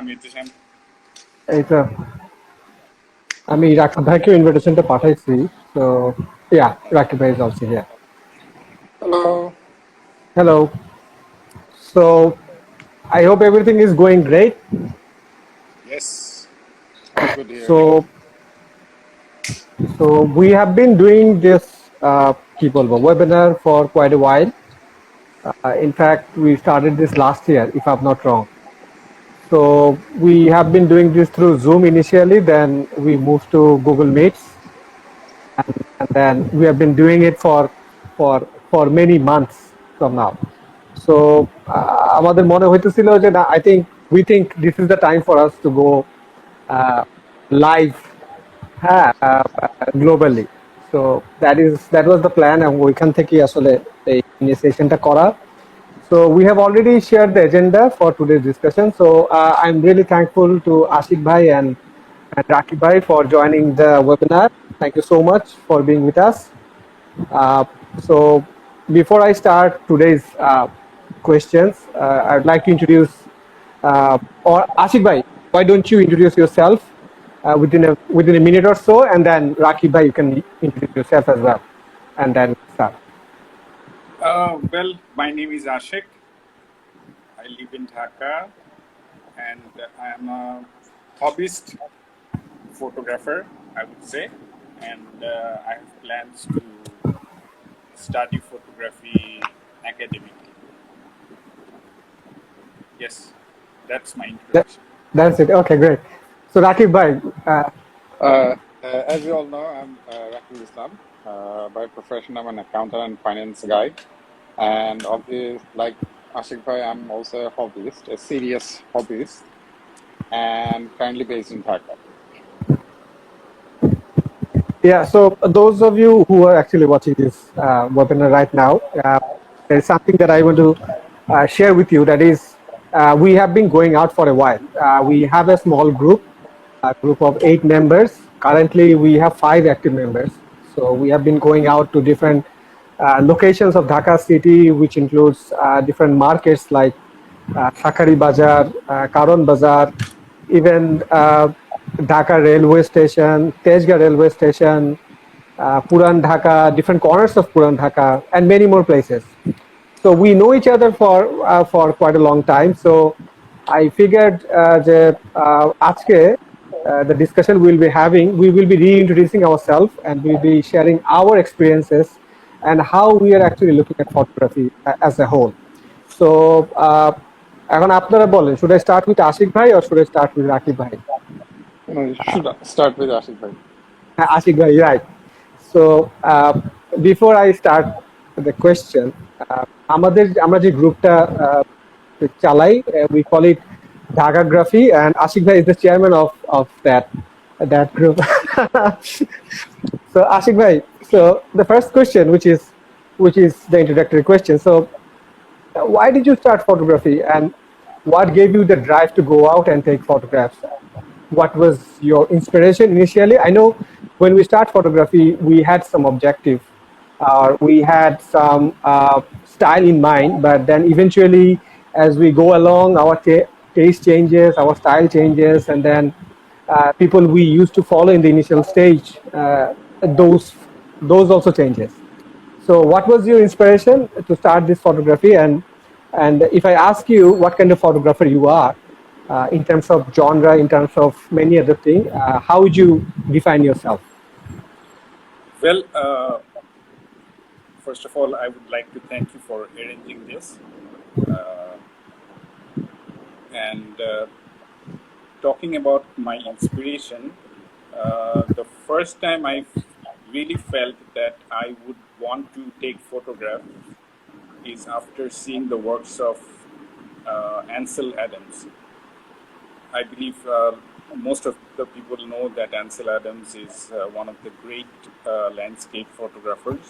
মির্জা। এইটা আমি রাকিব ভাইকে ইনভিটেশনটা পাঠাইছি। So yeah, Rakib bhai is also here. Hello. Hello. So I hope everything is going great. Yes, all good here. So we have been doing this কি বলবো webinar for quite a while. In fact, we started this last year, if I'm not wrong. So we have been doing this through Zoom initially, then we moved to Google Meets, and then we have been doing it for many months from now. So আমাদের মনে হইতেছিল যে না, I think we think this is the time for us to go live, হ্যাঁ, globally. So that was the plan, and ওইখান থেকে আসলে এই ইনিশিয়েশনটা করা. So we have already shared the agenda for today's discussion. So I'm really thankful to Ashik Bhai and Rakib Bhai for joining the webinar. Thank you so much for being with us. Uh, so before I start today's questions, I'd like to introduce, or Ashik Bhai, why don't you introduce yourself within a minute or so, and then Rakib Bhai, you can introduce yourself as well, and then start. Well, my name is Ashek. I live in Dhaka, and I am a hobbyist photographer, I would say, and I have plans to study photography academically. Yes, that's my That, introduction. that's it. Okay, great. So Rakib Bhai, As you all know, I'm Rakibul Islam. By profession, I'm an accountant and finance guy. And obviously, like Ashik Bhai, I'm also a hobbyist, a serious hobbyist, and currently based in Dhaka. yeah, so those of you who are actually watching this webinar right now, there is something that I want to share with you. That is, we have been going out for a while. We have a small group, a group of 8 members. Currently, we have 5 active members. So we have been going out to different locations of Dhaka city, which includes different markets like Thakari Bazar, Karon Bazar, even Dhaka railway station, Tejga railway station, Puran Dhaka, different corners of Puran Dhaka, and many more places. So we know each other for quite a long time. So I figured that the discussion we'll be having, we will be reintroducing ourselves, and we'll be sharing our experiences and how we are actually looking at photography as a whole. So এখন আপনারা বলেন, should I start with Ashik Bhai or should I start with Rakib Bhai? You should start with Ashik Bhai. Ashik Bhai, right. So before I start the question, আমরা যে গ্রুপটা চালাই, we call it Dhakagraphy, and Ashik Bhai is the chairman of that group. So Ashik Bhai, so the first question, which is the introductory question. So why did you start photography, and what gave you the drive to go out and take photographs? What was your inspiration initially? I know when we start photography, we had some objective, we had some style in mind, but then eventually, as we go along, our taste changes, our style changes, and then people we used to follow in the initial stage, those also changes. So what was your inspiration to start this photography? And if I ask you what kind of photographer you are, in terms of genre, in terms of many other things, how would you define yourself? Well, first of all, I would like to thank you for arranging this. And talking about my inspiration, the first time I really felt that I would want to take photographs is after seeing the works of Ansel Adams. I believe most of the people know that Ansel Adams is one of the great landscape photographers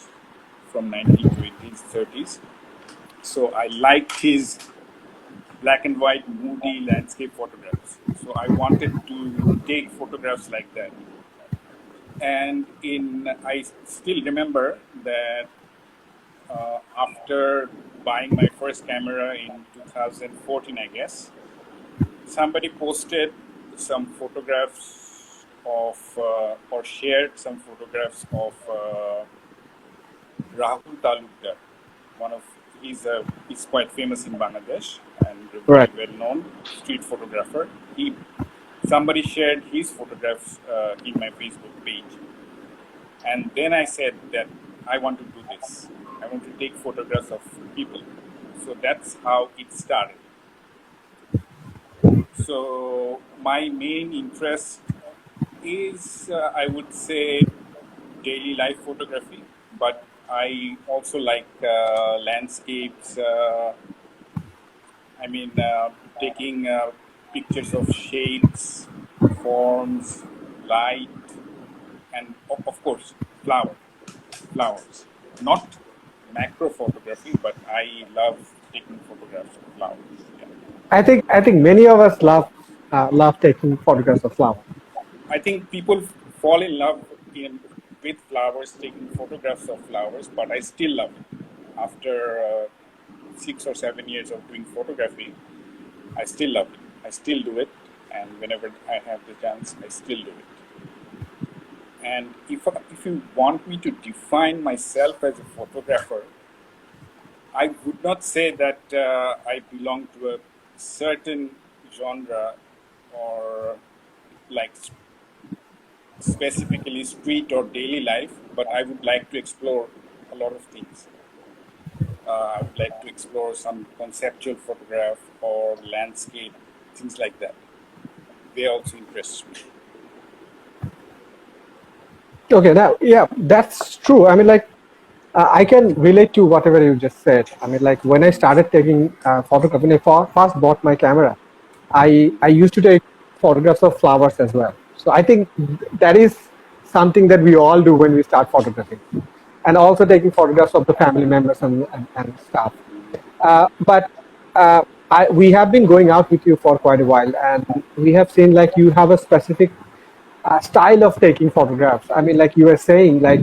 from 1920s, 30s. So I liked his black and white moody landscape photographs. So I wanted to take photographs like that. And I still remember that after buying my first camera in 2014, I guess, somebody posted some photographs of or shared some photographs of Rahul Talukdar. One of he's quite famous in Bangladesh and a very Right. well known street photographer. Somebody shared his photographs in my Facebook page, and then I said that I want to do this. I want to take photographs of people. So that's how it started. So my main interest is, I would say, daily life photography, but I also like landscapes. I mean, taking pictures of shapes, forms, light, and of course, flowers. Not macro photography, but I love taking photographs of flowers. Yeah. I think many of us love taking photographs of flowers. I think people fall in love with flowers, taking photographs of flowers, but I still love it. After 6 or 7 years of doing photography, I still love it. I still do it, and whenever I have the chance, I still do it. And if you want me to define myself as a photographer, I would not say that I belong to a certain genre or like specifically street or daily life, but I would like to explore a lot of things. I would like to explore some conceptual photograph or landscape, things like that. They also interest me. Okay, now, yeah, that's true. I mean, like, I can relate to whatever you just said. I mean, like, when I started taking photography, when I first bought my camera, I used to take photographs of flowers as well. So I think that is something that we all do when we start photographing, and also taking photographs of the family members and stuff. But we have been going out with you for quite a while, and we have seen like you have a specific style of taking photographs. I mean, like you were saying, like,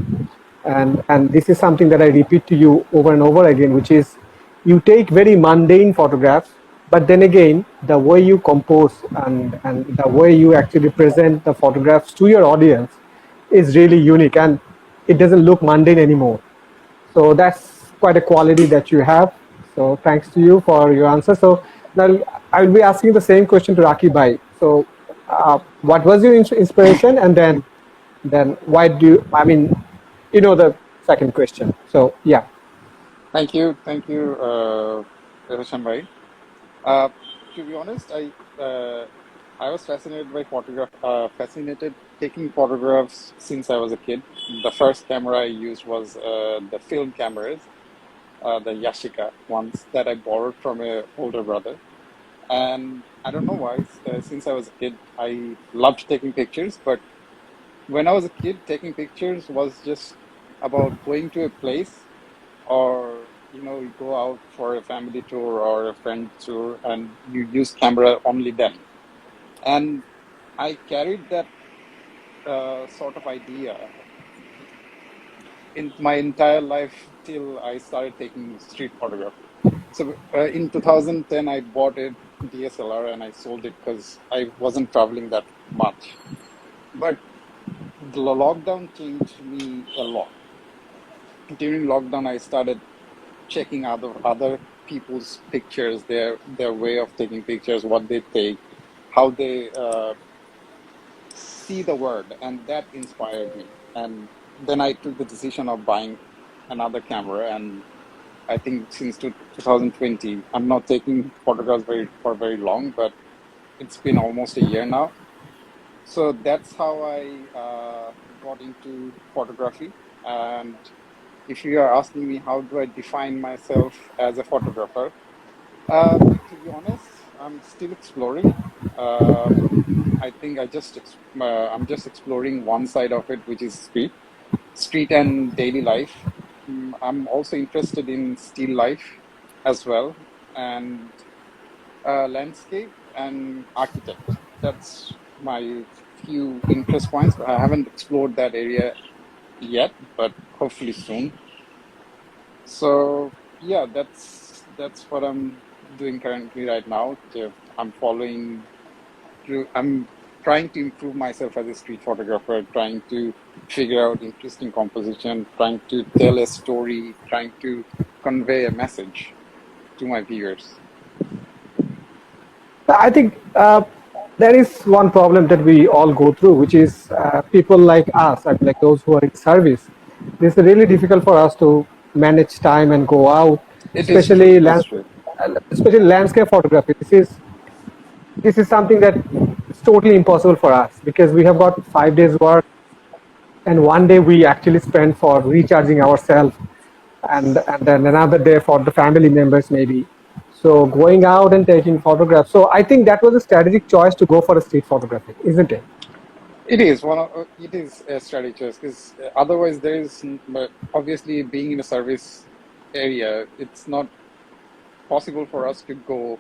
and this is something that I repeat to you over and over again, which is you take very mundane photographs, but then again, the way you compose and the way you actually present the photographs to your audience is really unique, and it doesn't look mundane anymore. So that's quite a quality that you have. So thanks to you for your answer. So now I will be asking the same question to Raki Bhai. So what was your inspiration, and then why do you? I mean, the second question. So yeah. thank you, Roshan bhai. To be honest, I was fascinated by fascinated taking photographs since I was a kid. The first camera I used was the film cameras, the Yashica ones that I borrowed from a older brother. And I don't know why, since I was a kid, I loved taking pictures. But when I was a kid, taking pictures was just about going to a place, or you go out for a family tour or a friend tour, and you use camera only then. And I carried that sort of idea in my entire life till I started taking street photography. So in 2010, I bought a DSLR and I sold it because I wasn't traveling that much. But the lockdown changed me a lot. During lockdown, I started checking other people's pictures, their way of taking pictures, what they take, how they see the world, and that inspired me. And then I took the decision of buying another camera, and I think since 2020, I'm not taking photographs for very long, but it's been almost a year now. So that's how I got into photography. And if you are asking me how do I define myself as a photographer, to be honest, I'm still exploring. Uh, I think I'm just exploring one side of it, which is street and daily life. I'm also interested in still life as well, and landscape and architect. That's my few interest points. I haven't explored that area yet, but hopefully soon. So yeah, that's what I'm doing currently right now. I'm following I'm trying to improve myself as a street photographer, trying to figure out interesting composition, trying to tell a story, trying to convey a message to my viewers. I think there is one problem that we all go through, which is people like us, I mean, like those who are in service. This is really difficult for us to manage time and go out, It is true. especially It's true. especially landscape photography. This is something that is totally impossible for us because we have got 5 days work, and one day we actually spend for recharging ourselves, and then another day for the family members maybe. So going out and taking photographs. So I think that was a strategic choice to go for a street photography, isn't it? It is it is a strategy choice because otherwise there is but obviously being in a service area, it's not possible for us to go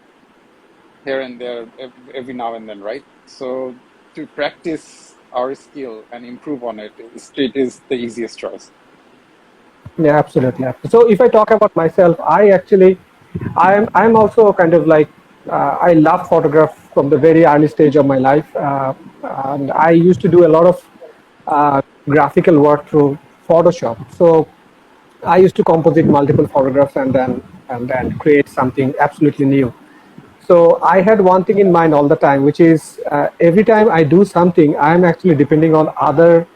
here and there every now and then, right? So to practice our skill and improve on it, street is the easiest choice. Yeah, absolutely. So if I talk about myself, I'm also kind of like I love photograph from the very early stage of my life, and I used to do a lot of graphical work through Photoshop. So I used to composite multiple photographs and then create something absolutely new. So I had one thing in mind all the time, which is every time I do something, I'm actually depending on other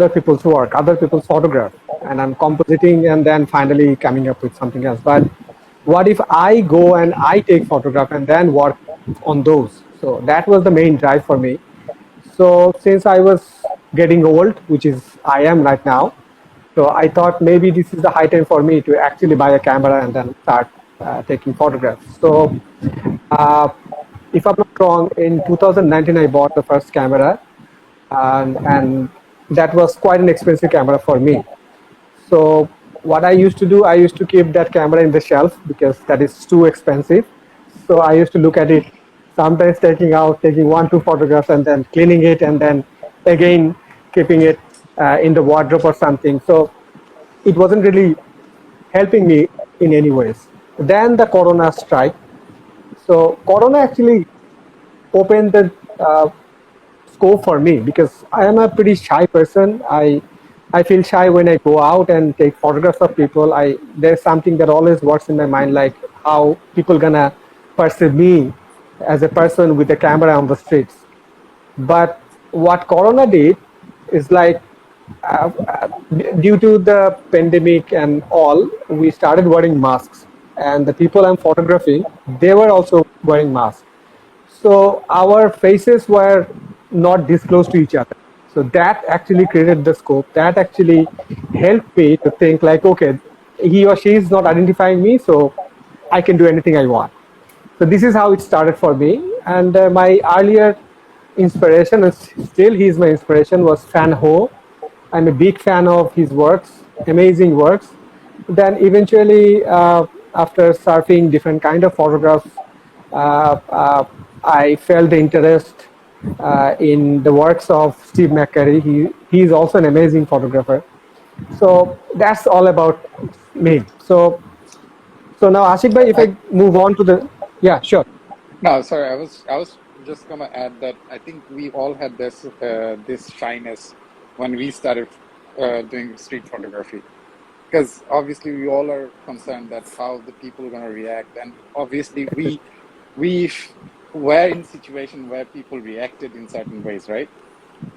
people's work, other people's photograph, and I'm compositing and then finally coming up with something else. But what if I go and I take photograph and then work on those? So that was the main drive for me. So since I was getting old, which is I am right now, so I thought maybe this is the high time for me to actually buy a camera and then start taking photographs. So uh, if I'm not wrong, in 2019 I bought the first camera, and that was quite an expensive camera for me. So what I used to do, I used to keep that camera in the shelf because that is too expensive. So I used to look at it, sometimes taking one, two photographs and then cleaning it and then again keeping it in the wardrobe or something. So it wasn't really helping me in any ways. Then the Corona strike. So Corona actually opened the scope for me because I am a pretty shy person. I feel shy when I go out and take photographs of people. There's something that always works in my mind, like how people gonna perceive me as a person with a camera on the streets. But what Corona did is like, due to the pandemic and all, we started wearing masks, and the people I'm photographing, they were also wearing masks. So our faces were not this close to each other. So that actually created the scope. That actually helped me to think like, okay, he or she is not identifying me, so I can do anything I want. So this is how it started for me. And my earlier inspiration, and still he's my inspiration, was Fan Ho. I'm a big fan of his works, amazing works. Then eventually, after surfing different kind of photographs, uh, uh, I felt the interest in the works of Steve McCurry. He's also an amazing photographer. So that's all about me. So now Ashik bhai, if I I move on to the, yeah, sure. No, sorry, I was just gonna add that I think we all had this shyness when we started doing street photography, because obviously we all are concerned that how the people are gonna react, and obviously we were in situation where people reacted in certain ways, right?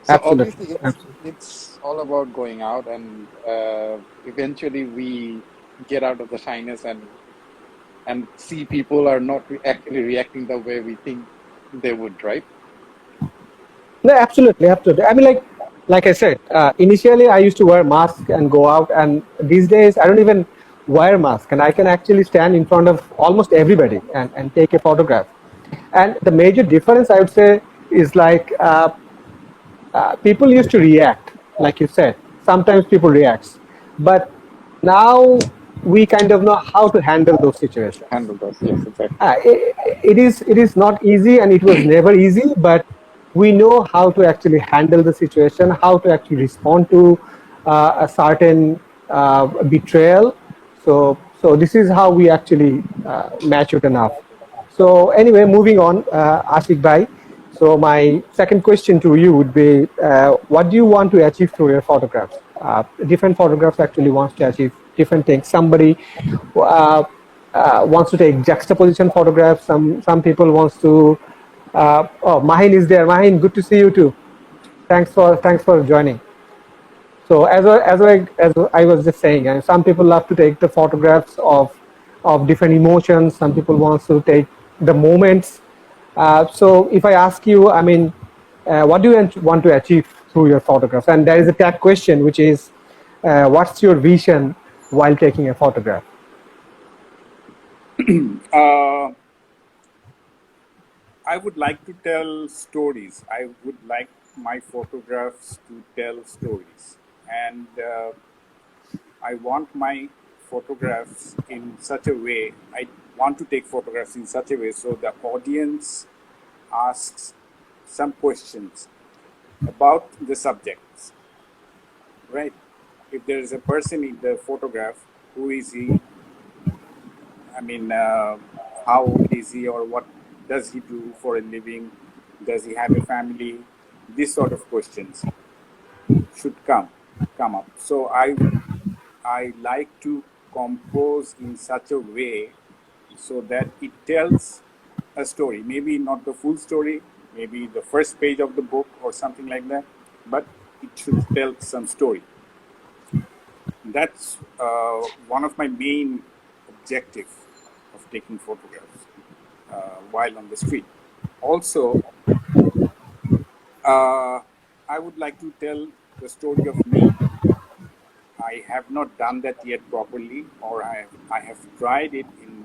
So Absolutely, obviously absolutely. it's all about going out, and eventually we get out of the shyness and see people are not actually reacting the way we think they would, right? No, absolutely, absolutely. I mean, like I said, initially I used to wear mask and go out, and these days I don't even wear mask, and I can actually stand in front of almost everybody and take a photograph. And the major difference I would say is like people used to react, like you said. Sometimes people react, but now we kind of know how to handle those situations. Handle those, yes, exactly. It is not easy, and it was never easy, but we know how to actually handle the situation, how to actually respond to a certain betrayal. So this is how we actually matured enough. So anyway, moving on, Ashik bhai. So my second question to you would be, what do you want to achieve through your photographs? Different photographs actually wants to achieve different things. Somebody wants to take juxtaposition photographs. Some people wants to. Oh, Mahin is there. Mahin, good to see you too. Thanks for joining. So as I was just saying, and some people love to take the photographs of different emotions. Some people want to take the moments. So if I ask you, I mean, what do you want to achieve through your photographs? And there is a tag question, which is, what's your vision while taking a photograph? Uh, I would like to tell stories. I would like my photographs to tell stories. And I want my photographs in such a way, I want to take photographs in such a way so the audience asks some questions about the subjects, right? If there is a person in the photograph, who is he? I mean, how old is he, or what does he do for a living? Does he have a family? These sort of questions should come up. So I like to compose in such a way so that it tells a story. Maybe not the full story, maybe the first page of the book or something like that, but it should tell some story. That's one of my main objectives of taking photographs while on the street. Also, I would like to tell the story of me. I have not done that yet properly, or I have tried it in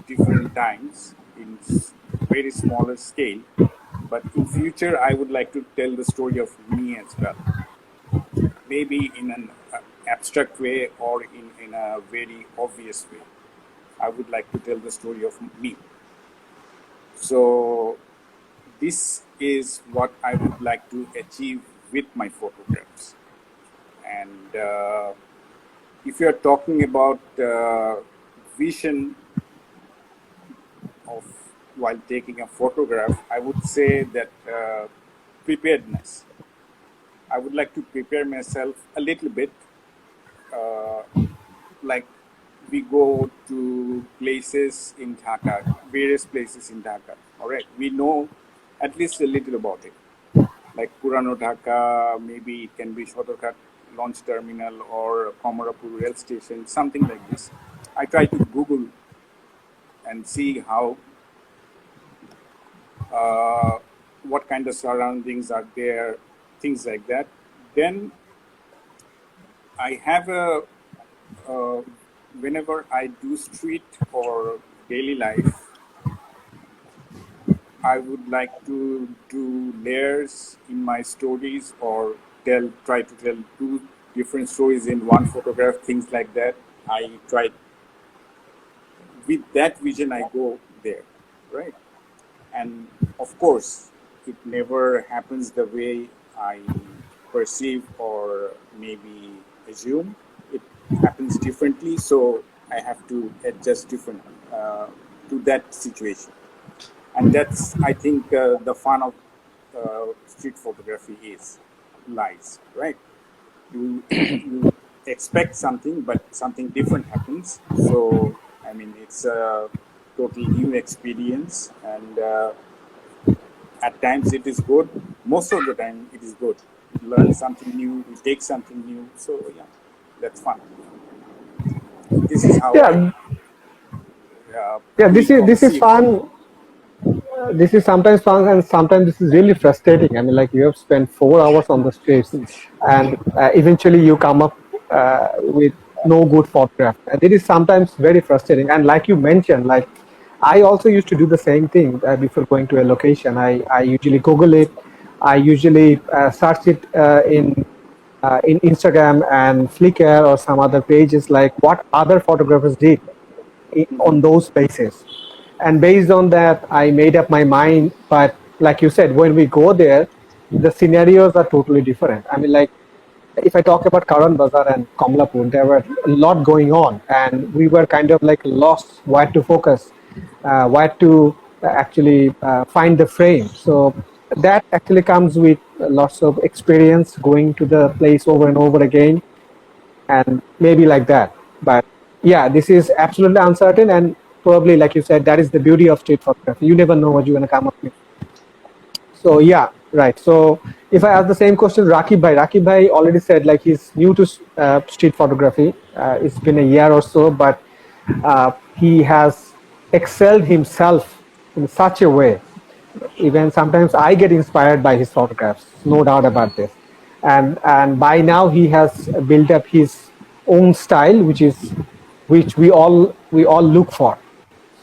different times in very smaller scale. But in future, I would like to tell the story of me as well. Maybe in an abstract way or in a very obvious way. I would like to tell the story of me. So this is what I would like to achieve with my photographs. And if you are talking about vision of while taking a photograph, I would say that preparedness. I would like to prepare myself a little bit, uh, like we go to places in Dhaka, various places in Dhaka. All right, we know at least a little about it. Like Purano Dhaka, maybe it can be Shotorghat launch terminal or Komarapur rail station, something like this. I try to Google and see how, what kind of surroundings are there, things like that. Then I have whenever I do street or daily life, I would like to do layers in my stories or try to tell two different stories in one photograph, things like that. I try with that vision, I go there, right? And of course, it never happens the way I perceive or maybe assume. It happens differently, so I have to adjust different to that situation. And that's, I think, the fun of street photography lies, right? You expect something, but something different happens. So, I mean, it's a totally new experience, and at times it is good. Most of the time, it is good. You learn something new, you take something new. So, yeah, that's fun. This is how I Yeah, yeah. This is conceive fun. This is sometimes fun, and sometimes this is really frustrating. I mean, like, you have spent 4 hours on the streets, and eventually you come up with no good photograph. And it is sometimes very frustrating. And like you mentioned, like, I also used to do the same thing before going to a location. I usually Google it. I usually search it in Instagram and Flickr or some other pages, like what other photographers did on those places. And based on that, I made up my mind. But like you said, when we go there, the scenarios are totally different. I mean, like, if I talk about Karan Bazar and Kamlapur, there were a lot going on, and we were kind of like lost where to focus, where to actually find the frame. So that actually comes with lots of experience going to the place over and over again, and maybe like that. But yeah, this is absolutely uncertain, and probably, like you said, that is the beauty of street photography. You never know what you're going to come up with. So yeah, right. So if I ask the same question, Rakib Bhai already said like he's new to street photography. It's been a year or so, but he has excelled himself in such a way. Even sometimes I get inspired by his photographs, no doubt about this. And by now he has built up his own style, which we all look for.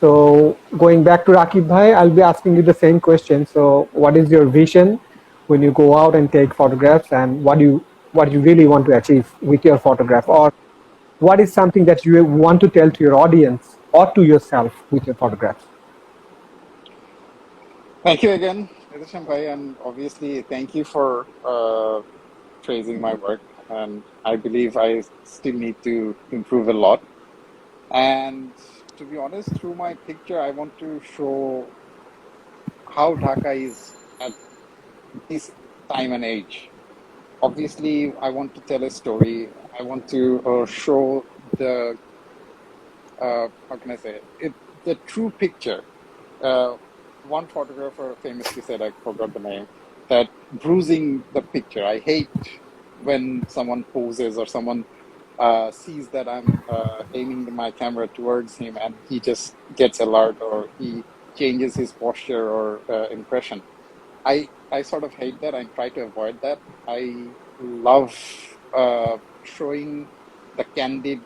So going back to Rakib Bhai, I'll be asking you the same question. So what is your vision when you go out and take photographs, and what you really want to achieve with your photograph, or what is something that you want to tell to your audience or to yourself with your photographs? Thank you again, Nidhisham bhai, and obviously thank you for praising my work. And I believe I still need to improve a lot. And to be honest, through my picture, I want to show how Dhaka is at this time and age. Obviously, I want to tell a story. I want to show the how can I say the true picture. Uh, One photographer famously said, I forgot the name, that bruising the picture. I hate when someone poses or someone sees that I'm aiming my camera towards him and he just gets alert or he changes his posture or impression. I sort of hate that. I try to avoid that. I love showing the candid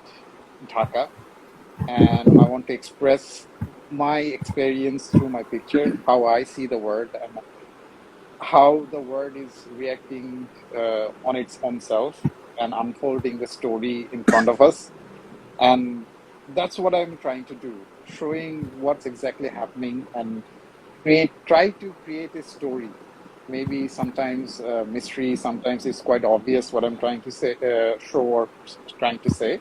Dhaka, and I want to express my experience through my picture, how I see the world and how the world is reacting on its own self and unfolding the story in front of us. And that's what I'm trying to do, showing what's exactly happening and try to create a story. Maybe sometimes mystery, sometimes it's quite obvious what I'm trying to say, show or trying to say.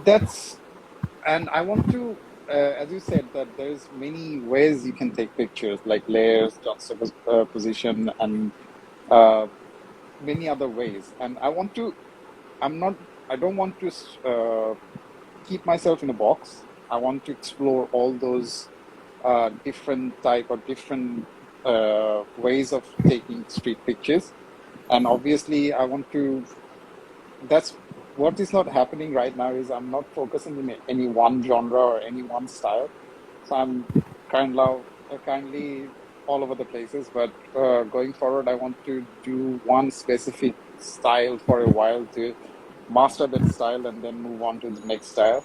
That's And I want to, as you said, that there's many ways you can take pictures, like layers, juxtaposition, and uh, many other ways. And I'm not, I don't want to keep myself in a box. I want to explore all those different type or different ways of taking street pictures. And obviously, I want to that's what is not happening right now is I'm not focusing in any one genre or any one style. So I'm kindly all over the places. But going forward, I want to do one specific style for a while to master that style and then move on to the next style.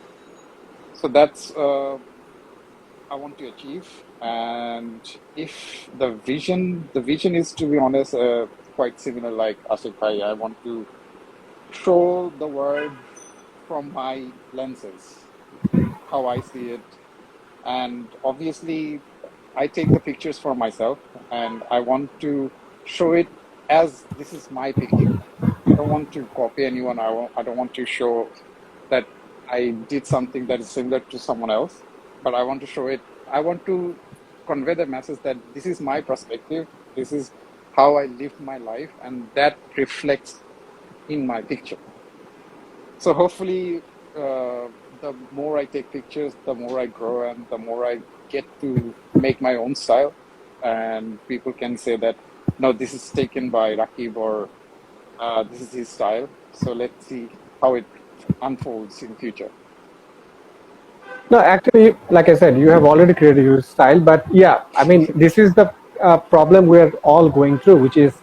So that's I want to achieve. And if the vision is, to be honest, quite similar like Ashik Bhai. I want to show the world from my lenses, how I see it. And obviously, I take the pictures for myself and I want to show it as this is my picture. I don't want to copy anyone. I don't want to show that I did something that is similar to someone else, but I want to show it. I want to convey the message that this is my perspective. This is how I lived my life, and that reflects in my picture. So hopefully, the more I take pictures, the more I grow, and the more I get to make my own style. And people can say that, no, this is taken by Rakib or this is his style. So let's see how it unfolds in future. No, actually, like I said, you have already created your style. But yeah, I mean, this is the problem we're all going through, which is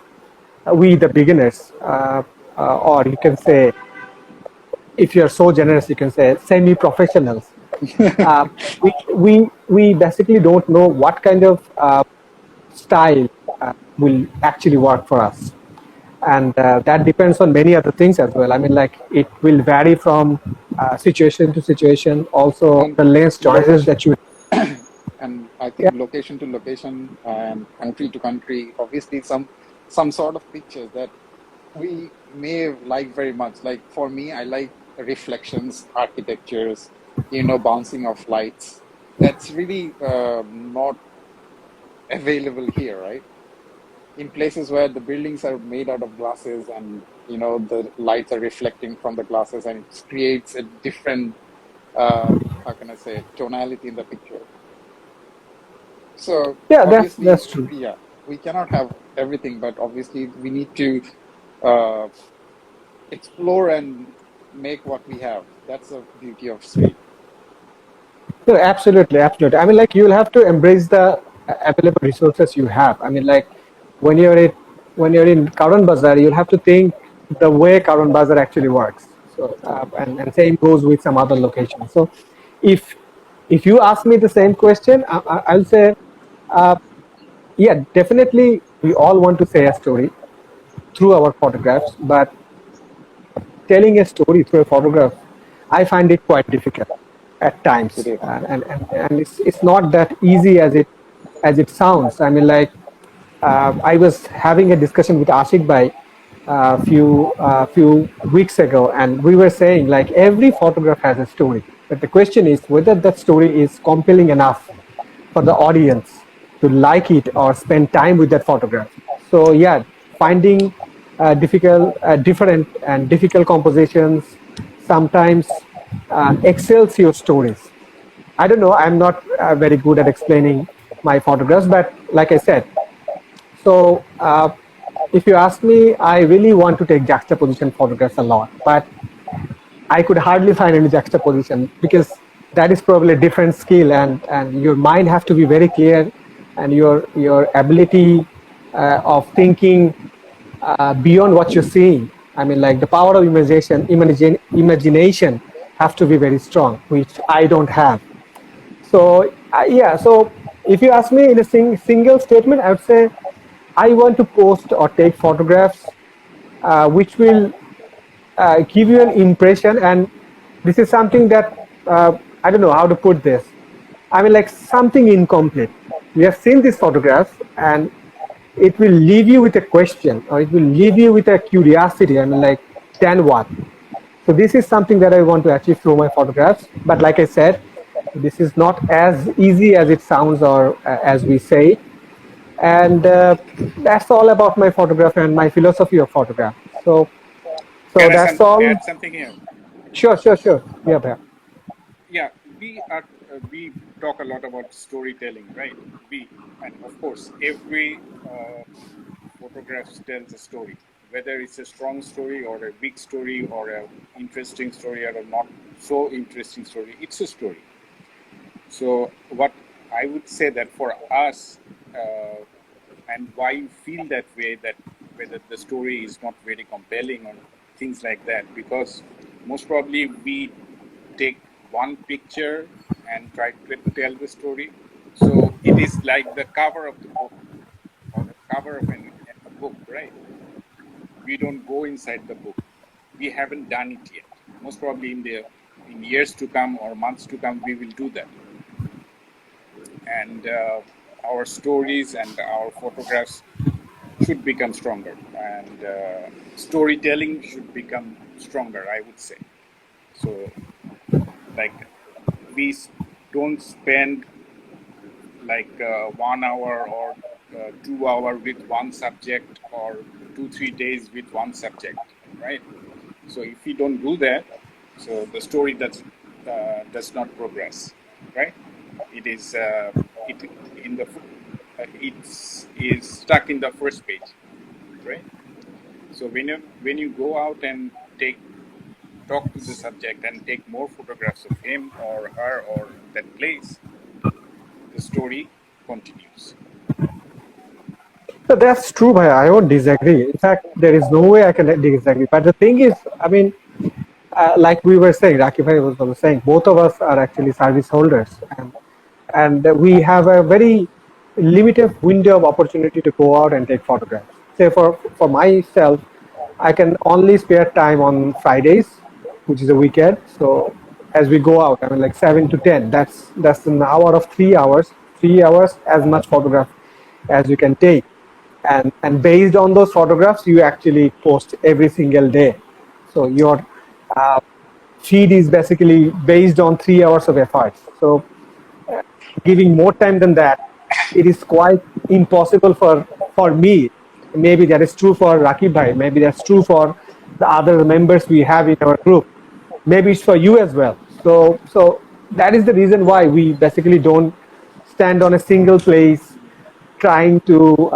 we, the beginners, or you can say, if you're so generous, you can say semi-professionals. Uh, we basically don't know what kind of style will actually work for us, and that depends on many other things as well. I mean, like it will vary from situation to situation. Also, And the lens choices location, that you. and I Yeah, think location to location and country to country, obviously some sort of pictures that we may like very much. Like for me, I like reflections, architectures, bouncing of lights. That's really not. available here, right? In places where the buildings are made out of glasses and the lights are reflecting from the glasses and it creates a different how can I say tonality in the picture. So Yeah, obviously, that's true. yeah, we cannot have everything, but obviously we need to uh, explore and make what we have. That's the beauty of street. No, absolutely, absolutely. I mean, like you'll have to embrace the available resources you have. I mean, like when you're in when you're in Karan Bazaar, you'll have to think the way Karan Bazaar actually works. So, and same goes with some other locations. So, if if you ask me the same question, I'll say, uh, yeah, definitely, we all want to say a story through our photographs, but telling a story through a photograph, I find it quite difficult at It times, is. and it's not that easy as it sounds. I mean, like I was having a discussion with Ashik Bhai few weeks ago, and we were saying like every photograph has a story, but the question is whether that story is compelling enough for the audience to like it or spend time with that photograph. So yeah, finding different and difficult compositions sometimes excels your stories. I don't know. I'm not very good at explaining my photographs, but like I said, so if you ask me, I really want to take juxtaposition photographs a lot, but I could hardly find any juxtaposition because that is probably a different skill, and your mind have to be very clear, and your ability of thinking beyond what you're seeing. I mean, like the power of imagination have to be very strong, which I don't have. So yeah, so if you ask me in a single statement, I would say I want to post or take photographs which will give you an impression, and this is something that I don't know how to put this. I mean, like something incomplete. You have seen this photograph, and it will leave you with a question, or it will leave you with a curiosity. I mean, like, then what? So this is something that I want to achieve through my photographs. But like I said, this is not as easy as it sounds, or as we say. And that's all about my photograph and my philosophy of photograph. So Can I that's all. add something here? Sure, sure, sure. Yeah, Bhair. Yeah, we talk a lot about storytelling, right? We and of course every photograph tells a story, whether it's a strong story or a big story or a interesting story or a not so interesting story. It's a story. So what I would say that for us, and why you feel that way, that whether the story is not very compelling or things like that, because most probably we take one picture and try to tell the story. So it is like the cover of the book or the cover of a book, right? We don't go inside the book. We haven't done it yet. Most probably in years to come or months to come, we will do that. And our stories and our photographs should become stronger, and storytelling should become stronger, I would say. So, like, we don't spend like 1 hour or 2 hour with one subject, or 2 3 days with one subject, right? So if we don't do that, so the story does not progress, right? It is it in the it's is stuck in the first page, right? So when you go out and talk to the subject and take more photographs of him or her or that place, the story continues. So that's true, Bhai. I won't disagree. In fact, there is no way I can disagree. But the thing is, I mean, like we were saying, Rakib Bhai was also saying, both of us are actually service holders, and we have a very limited window of opportunity to go out and take photographs. Say for myself, I can only spare time on Fridays, which is a weekend. So as we go out, I mean, like 7 to 10. That's an hour of 3 hours. 3 hours, as much photograph as you can take, and based on those photographs, you actually post every single day. So your uh, feed is basically based on 3 hours of efforts. So giving more time than that, it is quite impossible for me. Maybe that is true for Rakib bhai. Maybe that's true for the other members we have in our group. Maybe it's for you as well. So that is the reason why we basically don't stand on a single place trying to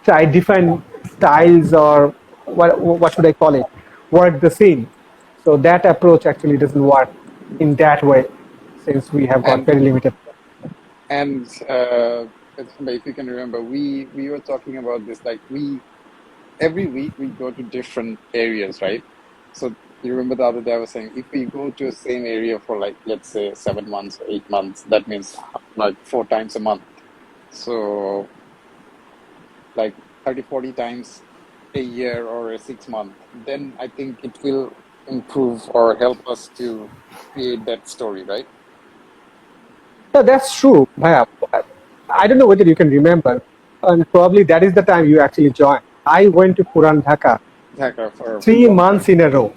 try different styles, or what should I call it, work the scene. So that approach actually doesn't work in that way, since we have got And very limited. and if you can remember, we were talking about this, like we every week we go to different areas, right? So you remember the other day I was saying, if we go to the same area for like, let's say 7 months or 8 months, that means like 4 times a month. So like 30, 40 times a year or a 6 month, then I think it will improve or help us to create that story, right? No, that's true, Bhaiya. I don't know whether you can remember, and probably that is the time you actually joined. I went to Puran Dhaka Dhaka for 3 months in a row,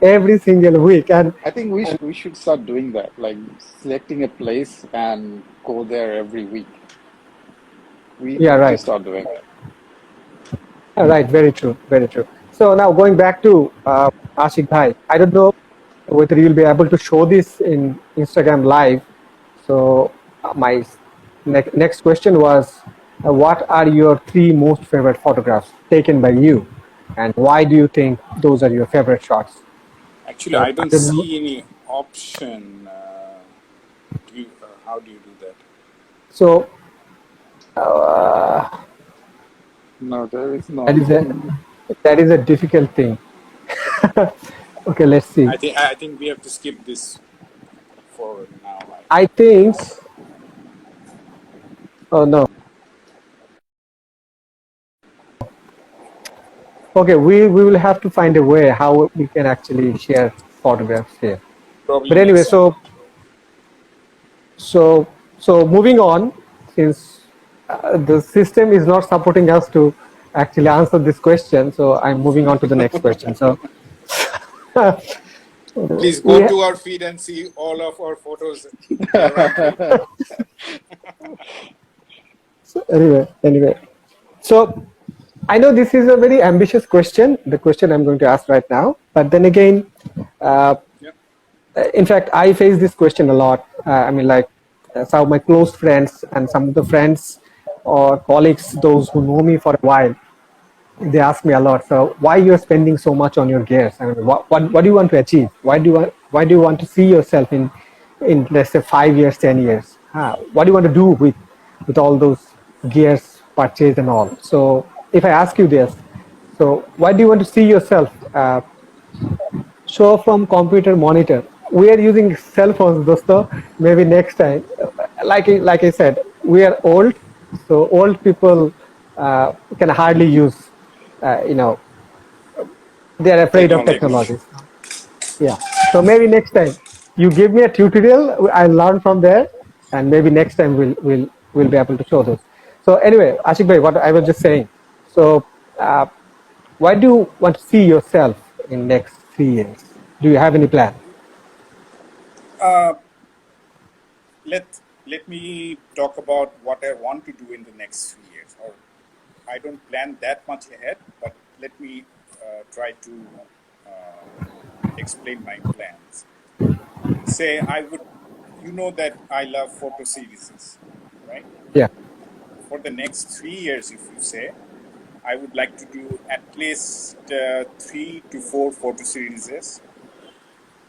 every single week, and I think we should start doing that, like selecting a place and go there every week. We yeah, need to right. start doing that. Right, very true, very true. So now going back to Ashik Bhai, I don't know whether you'll be able to show this in Instagram Live. So my next question was, what are your three most favorite photographs taken by you, and why do you think those are your favorite shots? Actually, So I I don't don't know. see any option. How do you do that? So uh, No, there is that not. is a that is a difficult thing. Okay, let's see. I think we have to skip this for now. I think. Oh no. Okay, we will have to find a way how we can actually share photographs here. Probably But anyway, next time. so moving on, since the system is not supporting us to actually answer this question, so I'm moving on to the next question. So Please go we to our feed and see all of our photos ironically. anyway, so I know this is a very ambitious question, the question I'm going to ask right now. But then again, uh, Yeah. in fact, I face this question a lot. I mean, like some of my close friends and some of the friends or colleagues, those who know me for a while, they ask me a lot. So, why you're spending so much on your gears? I mean, what do you want to achieve? Why do you want to see yourself in let's say 5 years, 10 years? What do you want to do with all those gears purchased and all? So, if I ask you this, so why do you want to see yourself? Show from computer monitor. We are using cell phones, dosto. Maybe next time, like I said, we are old, so old people can hardly use. You know, they are afraid of Technology. technologies. Yeah. So maybe next time you give me a tutorial, I learn from there, and maybe next time we'll be able to show those. So anyway, Ashik bhai, what I was just saying. So uh, why do you want to see yourself in next 3 years? Do you have any plan? Uh, let me talk about what I want to do in the next 3 years. Or I don't plan that much ahead, but let me try to explain my plans. Say I would, that I love photo series, right? Yeah. For the next 3 years, if you say, I would like to do at least 3 to 4 photo series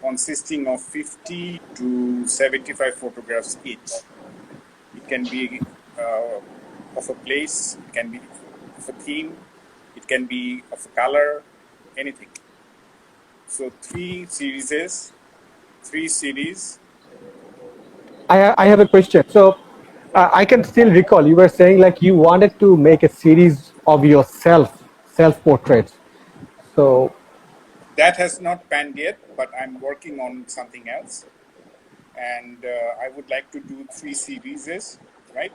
consisting of 50 to 75 photographs each. It can be uh, of a place, it can be of a theme, it can be of a color, anything. So three series. I have a question. So I can still recall you were saying like you wanted to make a series of yourself, self portraits. So That has not panned yet, but I'm working on something else. And I would like to do 3 series, right?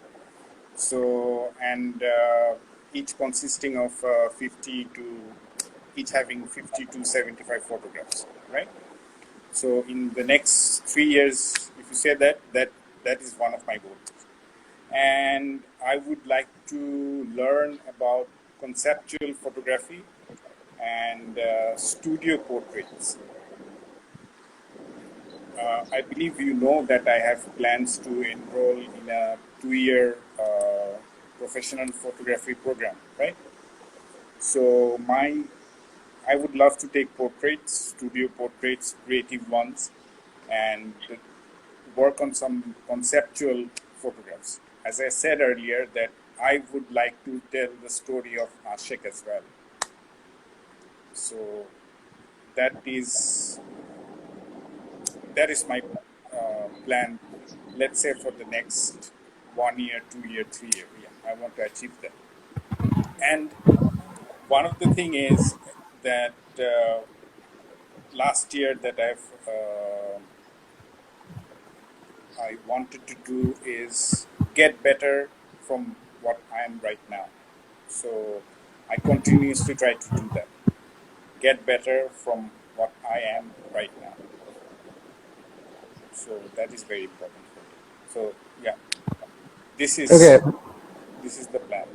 So, and each consisting of 50 to, each having 50 to 75 photographs, right? So in the next 3 years, if you say that is one of my goals. and I would like to learn about conceptual photography and studio portraits. I believe you know that I have plans to enroll in a 2 year professional photography program, right? So I would love to take portraits, studio portraits, creative ones, and work on some conceptual photographs. As I said earlier, that I would like to tell the story of Ashek as well. So that is that is my plan. Let's say for the next 1 year, 2 year, 3 year. Yeah, I want to achieve that. And one of the thing is that last year that I wanted to do is get better from what I am right now. So I continuously try to do that. Get better from what I am right now. So that is very important for me. So yeah, this Okay, is this is the plan,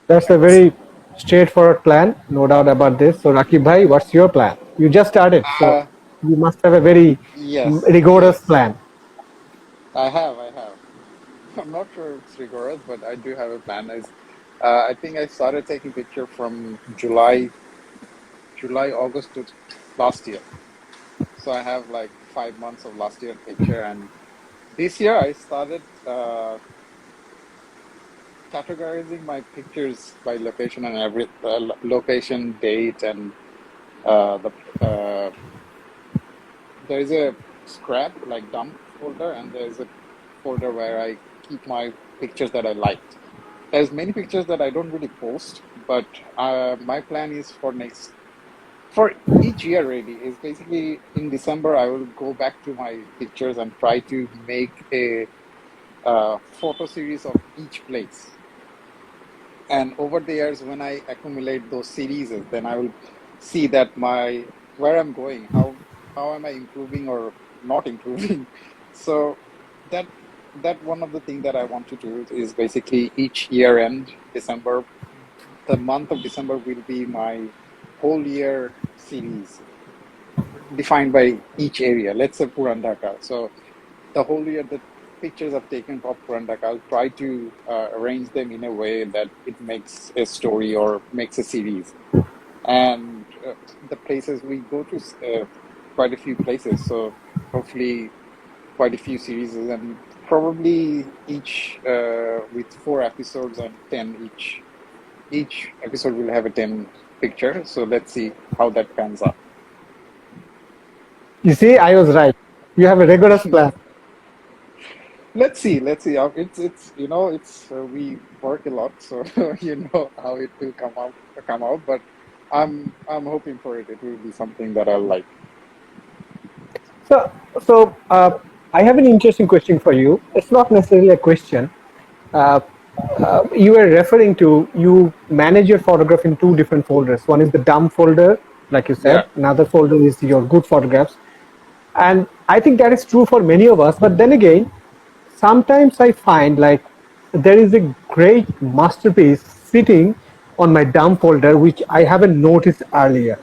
that's I a would say. very straightforward plan, no doubt about this. So, Rakib bhai, what's your plan? You just started, so Uh, you must have a very yes, rigorous yes, plan. I have. I'm not sure it's rigorous, but I do have a plan. I think I started taking picture from August to last year. So I have like 5 months of last year picture, and this year I started categorizing my pictures by location and every location, date, and the there is a scrap like dump folder, and there's a folder where I keep my pictures that I liked. There's many pictures that I don't really post, but my plan is for each year really is basically in December I will go back to my pictures and try to make a photo series of each place. And over the years, when I accumulate those series, then I will see that my where I'm going, how am I improving or not improving. So that that one of the things that I want to do is basically each year end December, the month of December will be my whole year series defined by each area. Let's say Purandaka. So the whole year the pictures I've taken of Purandaka, I'll try to arrange them in a way that it makes a story or makes a series. And the places we go to, quite a few places. So hopefully quite a few series, and probably each with 4 episodes and 10 each. Each episode will have a 10 picture. So let's see how that pans out. You see, I was right. You have a rigorous plan. Let's see. Let's see. It's it's we work a lot, so you know how it will come out. But I'm hoping for it. It will be something that I like. So, so I have an interesting question for you. It's not necessarily a question. Uh, you were referring to you manage your photograph in two different folders. One is the dump folder, like you Yeah. said. Another folder is your good photographs. And I think that is true for many of us. But then again, sometimes I find like there is a great masterpiece sitting on my dump folder which I haven't noticed earlier.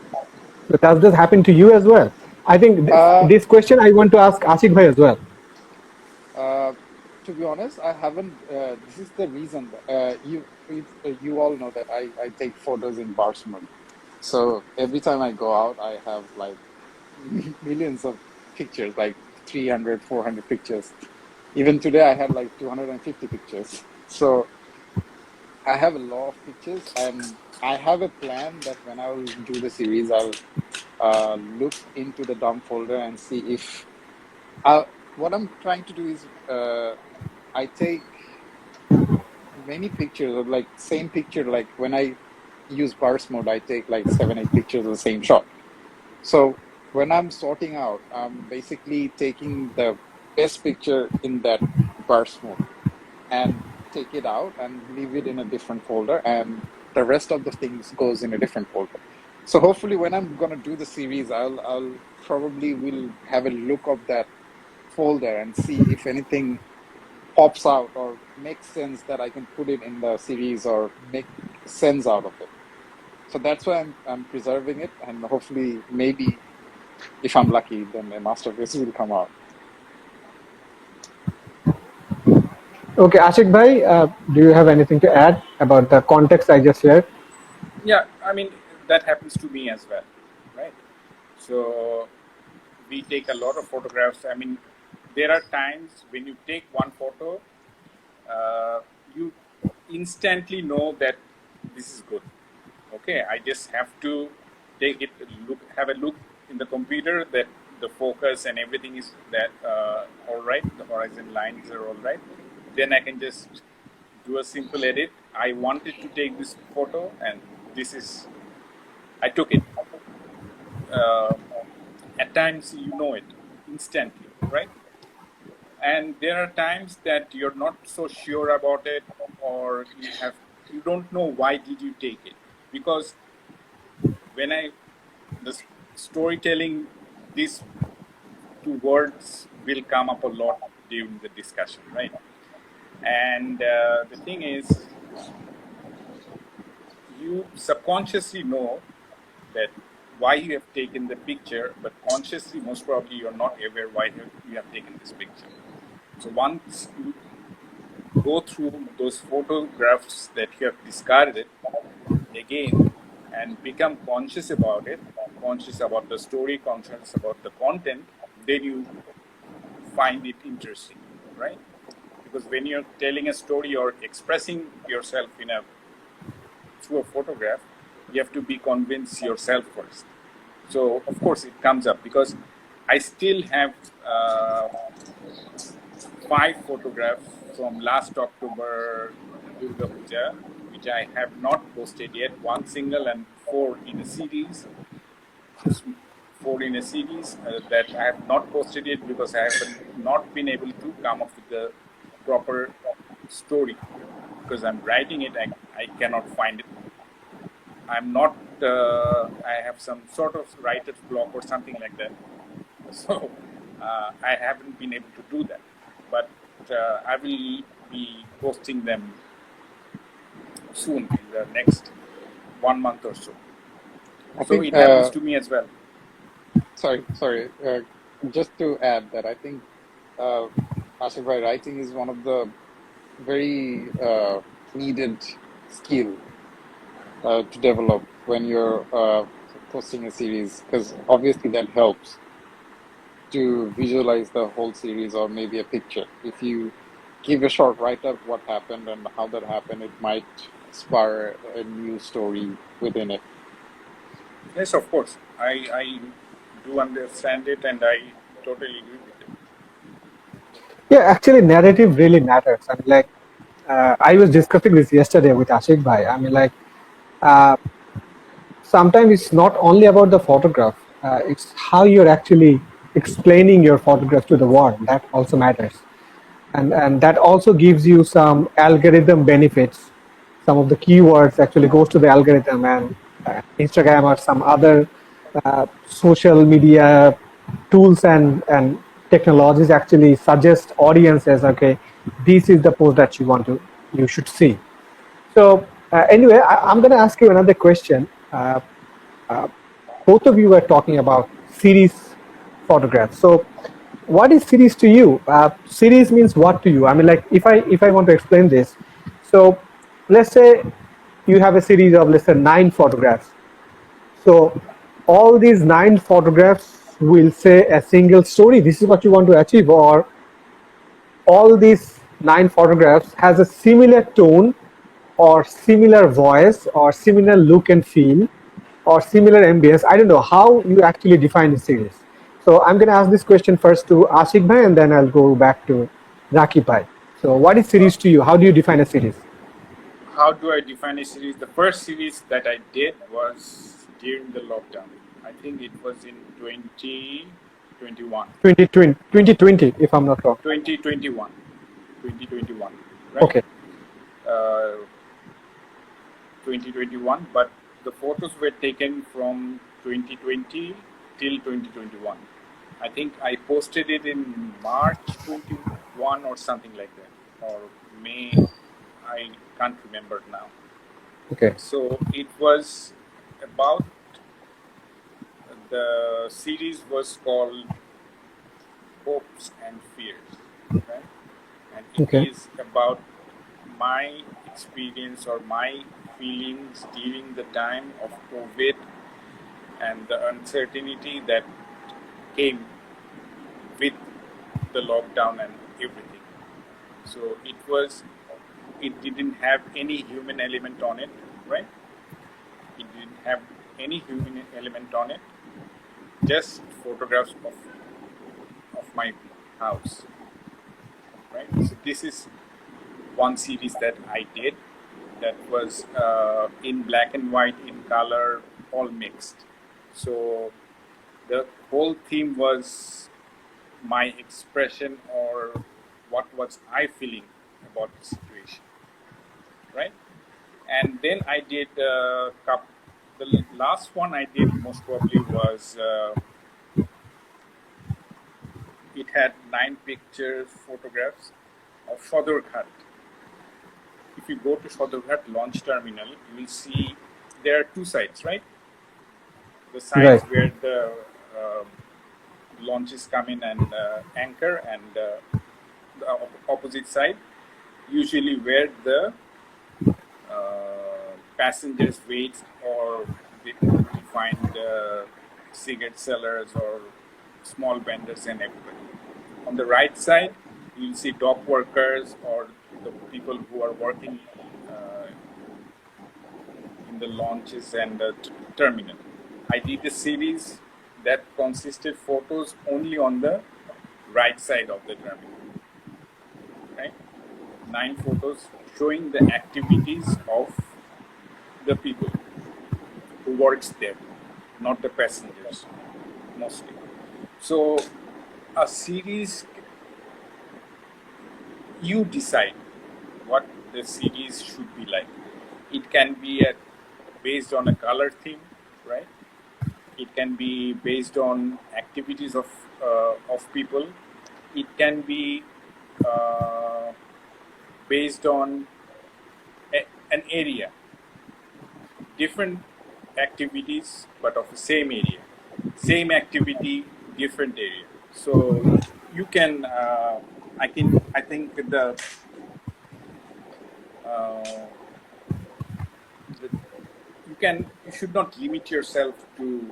So does this happen to you as well? I think Uh, this question I want to ask Ashik bhai as well. uh, to be honest, I haven't. This is the reason. You all know that I take photos in burst mode. So every time I go out, I have like millions of pictures, like 300, 400 pictures. Even today, I had like 250 pictures. So I have a lot of pictures, and I have a plan that when I will do the series, I'll look into the dump folder and see if what I'm trying to do is I take many pictures of like same picture. Like when I use burst mode, I take like 7, 8 pictures of the same shot. So when I'm sorting out, I'm basically taking the best picture in that burst mode and take it out and leave it in a different folder, and the rest of the things goes in a different folder. So hopefully when I'm gonna do the series, I'll probably will have a look of that folder and see if anything pops out or makes sense that I can put it in the series or make sense out of it. So that's why I'm preserving it, and hopefully, maybe if I'm lucky, then a masterpiece will come out. Okay, Ashik bhai, do you have anything to add about the context I just shared? Yeah, I mean, that happens to me as well, right? So we take a lot of photographs. I mean, there are times when you take one photo, you instantly know that this is good. Okay, I just have to take it, have a look in the computer that the focus and everything is that all right. The horizon lines are all right. Then I can just do a simple edit. I wanted to take this photo, and this is I took it. Uh, at times, you know it instantly, right? And there are times that you're not so sure about it, or you don't know why did you take it, because when I the storytelling, these two words will come up a lot during the discussion, right? And the thing is, you subconsciously know that why you have taken the picture, but consciously, most probably, you're not aware why you have taken this picture. So once you go through those photographs that you have discarded again and become conscious about it, conscious about the story, conscious about the content, then you find it interesting, right? Because when you're telling a story or expressing yourself through a photograph, you have to be convinced yourself first. So of course it comes up, because I still have 5 photographs from last October Durga Puja, which I have not posted yet. One single and four in a series. Four in a series that I have not posted yet because I have not been able to come up with the proper story. Because I'm writing it, I cannot find it. I'm not. I have some sort of writer's block or something like that. So I haven't been able to do that. But I will be posting them soon, in the next 1 month or so. I So think, it happens to me as well. sorry, just to add that I think Ashik bhai, writing is one of the very needed skill to develop when you're posting a series, because obviously that helps to visualize the whole series or maybe a picture. If you give a short write-up what happened and how that happened, it might spur a new story within it. Yes, of course. I do understand it, and I totally agree with it. Yeah, actually, narrative really matters. I mean, like, I was discussing this yesterday with Ashik bhai. I mean, like, uh, sometimes it's not only about the photograph, it's how you're actually explaining your photograph to the world. That also matters. And that also gives you some algorithm benefits. Some of the keywords actually goes to the algorithm, and Instagram or some other social media tools and technologies actually suggest audiences, okay, this is the post that you should see. So anyway, I'm going to ask you another question. Both of you were talking about series photographs. So what is series to you? Series means what to you? I mean, like, if I want to explain this, so let's say you have a series of, let's say, 9 photographs. So all these 9 photographs will say a single story. This is what you want to achieve, or all these 9 photographs has a similar tone or similar voice or similar look and feel or similar ambience. I don't know how you actually define a series. So I'm going to ask this question first to Ashik bhai, and then I'll go back to Rakib bhai. So what is Uh, series to you? How do you define a series? how do I define a series? The first series that I did was during the lockdown. I think it was in 2021. 2020, if I'm not wrong. 2021. 2021, right? Okay. Uh, 2021, but the photos were taken from 2020 till 2021. I think I posted it in March 21 or something like that. or May. I can't remember now. Okay. So it was about, the series was called Hopes and Fears, right? And it Okay. is about my experience or my feelings during the time of COVID and the uncertainty that came with the lockdown and everything. So it didn't have any human element on it, right? It didn't have any human element on it, just photographs of my house, right? So this is one series that I did that was in black and white, in color, all mixed. So the whole theme was my expression, or what was I feeling about the situation, right? And then I did the last one I did most probably was it had 9 picture photographs of Sodorghat. If you go to Sodorghat launch terminal, you will see there are two sides, right? The sides Right. where the launches come in and anchor, and the opposite side, usually where the passengers wait, or we find cigarette sellers or small vendors and everybody. On the right side, you'll see dock workers or the people who are working uh, in the launches and the terminal. I did a series that consisted photos only on the right side of the terminal, right? 9 photos showing the activities of the people who works there, not the passengers, mostly. So a series, you decide what the series should be like. It can be based on a color theme, right? It can be based on activities of people. It can be uh, based on an area, different activities, but of the same area, same activity, different area. So you can, I think uh, the you should not limit yourself to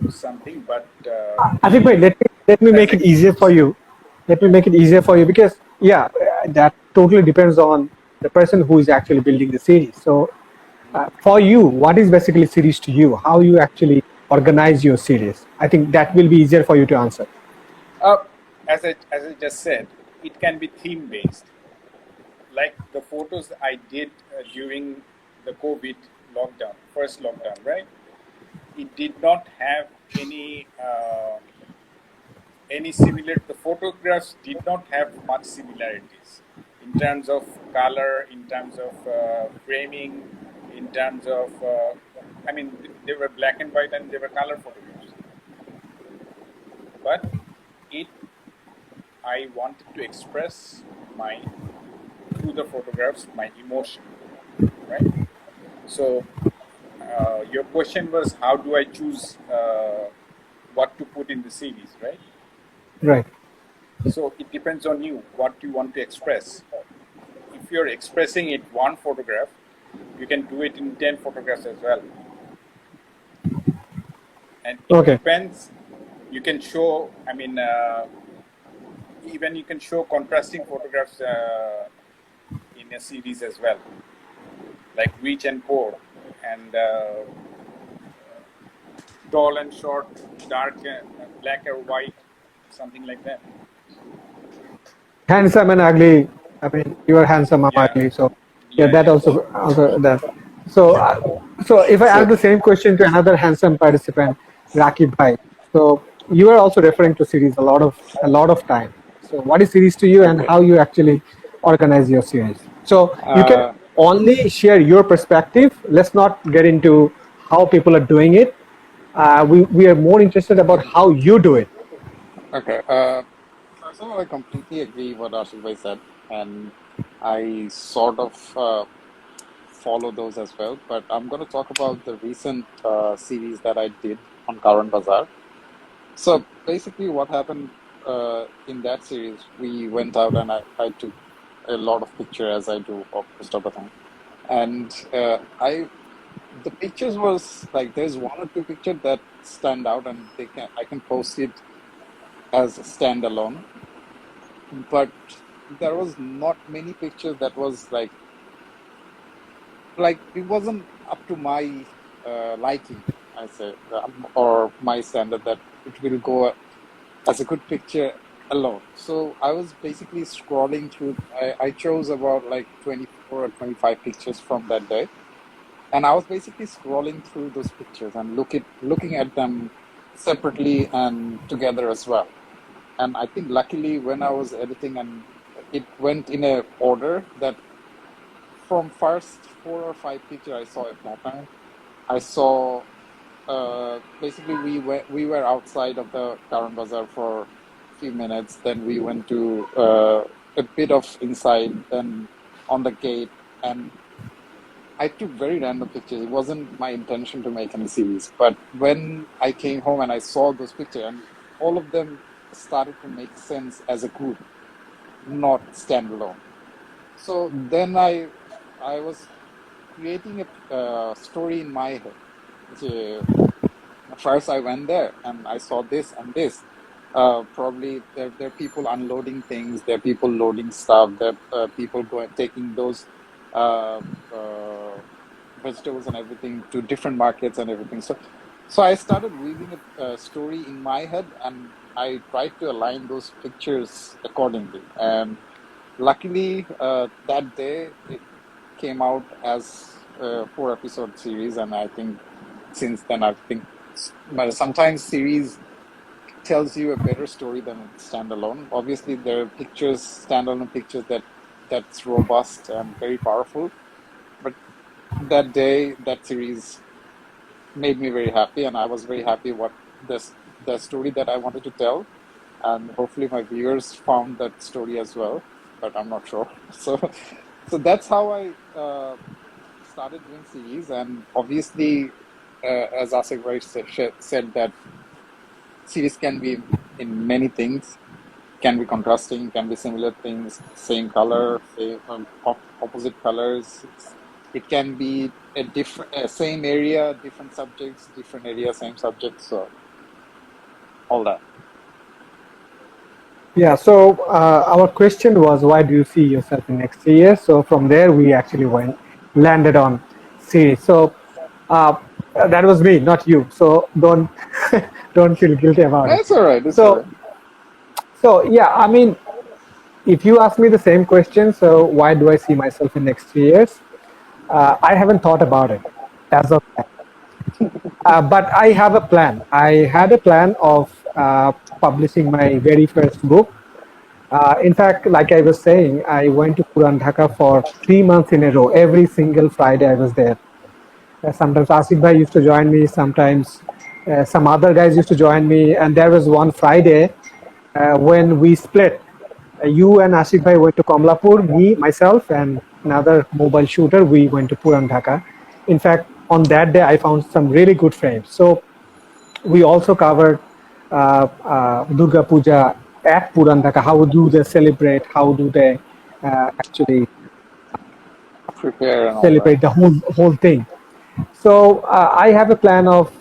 something, but I think, wait, be let me as make it easier for expressive. you. Let me make it easier for you because yeah, that totally depends on the person who is actually building the series. So for you, what is basically series to you? How you actually organize your series? I think that will be easier for you to answer. Uh, as I just said, it can be theme based. Like the photos I did during the COVID lockdown, first lockdown, right? It did not have any similar. The photographs did not have much similarities in terms of color, in terms of framing, in terms of. I mean, they were black and white and they were color photographs, but it I wanted to express my through the photographs my emotion, right? So your question was how do I choose what to put in the series, right? Right. So it depends on you what you want to express. If you're expressing it one photograph, you can do it in 10 photographs as well, and it Okay. depends. You can show. I mean, even you can show contrasting photographs in a series as well, like rich and poor, and tall and short, dark, black or white, something like that. Handsome and ugly. I mean, you are handsome, I'm Yeah, ugly. So yeah, yeah, that yeah. also that. So so if I ask So the same question to another handsome participant, Rakib Bhai. So you are also referring to series a lot of time. So what is series to you, and okay. how you actually organize your series? So you can Uh, only share your perspective. Let's not get into how people are doing it. We are more interested about mhm. how you do it. Okay. First of all, I completely agree what Ashik Bhai said. and I sort of follow those as well. But I'm going to talk about the recent series that I did on Karan Bazaar. So basically, what happened in that series, we went out and I took a lot of pictures as I do most of the time. And the pictures was like there's one or two pictures that stand out and I can post it as a standalone. But there was not many pictures that was like it wasn't up to my liking, I say, or my standard that it will go as a good picture alone. So I was basically scrolling through. I chose about like 24 or 25 pictures from that day, and I was basically scrolling through those pictures and looking at them separately and together as well. And I think luckily when I was editing and it went in a order that from first 4 or 5 pictures I saw at that time, I saw basically we were outside of the Karan Bazaar for a few minutes. Then we went to a bit of inside, then on the gate, and I took very random pictures. It wasn't my intention to make any series, but when I came home and I saw those pictures, and all of them started to make sense as a group, not standalone. So then I was creating a story in my head. First, I went there and I saw this and this. Probably there are people unloading things, there are people loading stuff, there are people going taking those uh, uh, vegetables and everything to different markets and everything. So I started weaving a story in my head, and I tried to align those pictures accordingly. And luckily, that day it came out as a 4 episode series, and I think since then I think, but sometimes series tells you a better story than standalone. Obviously, there are pictures, standalone pictures that's robust and very powerful. But that day, that series made me very happy, and I was very happy what the story that I wanted to tell, and hopefully my viewers found that story as well. But I'm not sure. So that's how I started doing series, and obviously, as Asik Bhai said that series can be in many things, can be contrasting, can be similar things, same color, same, opposite colors. It can be a different, same area, different subjects, different area, same subjects. So all that. Yeah, so our question was, why do you see yourself in next 3 years? So from there, we actually landed on series. So uh, that was me, not you. So don't don't feel guilty about it. It's all right. It's all So right. so yeah, I mean, if you ask me the same question, so why do I see myself in next 3 years? I haven't thought about it as of yet. But I have a plan. I had a plan of publishing my very first book. In fact, like I was saying, I went to Puran Dhaka for 3 months in a row. Every single Friday I was there. Sometimes Asif Bhai used to join me. Sometimes some other guys used to join me. And there was one Friday when we split. You and Asif Bhai went to Komlapur. Me, myself, and another mobile shooter, we went to Puran Dhaka. In fact, on that day, I found some really good frames. So we also covered Durga Puja at Puran Dhaka. How do they celebrate? How do they actually Prepare and all that. celebrate the whole thing? So I have a plan of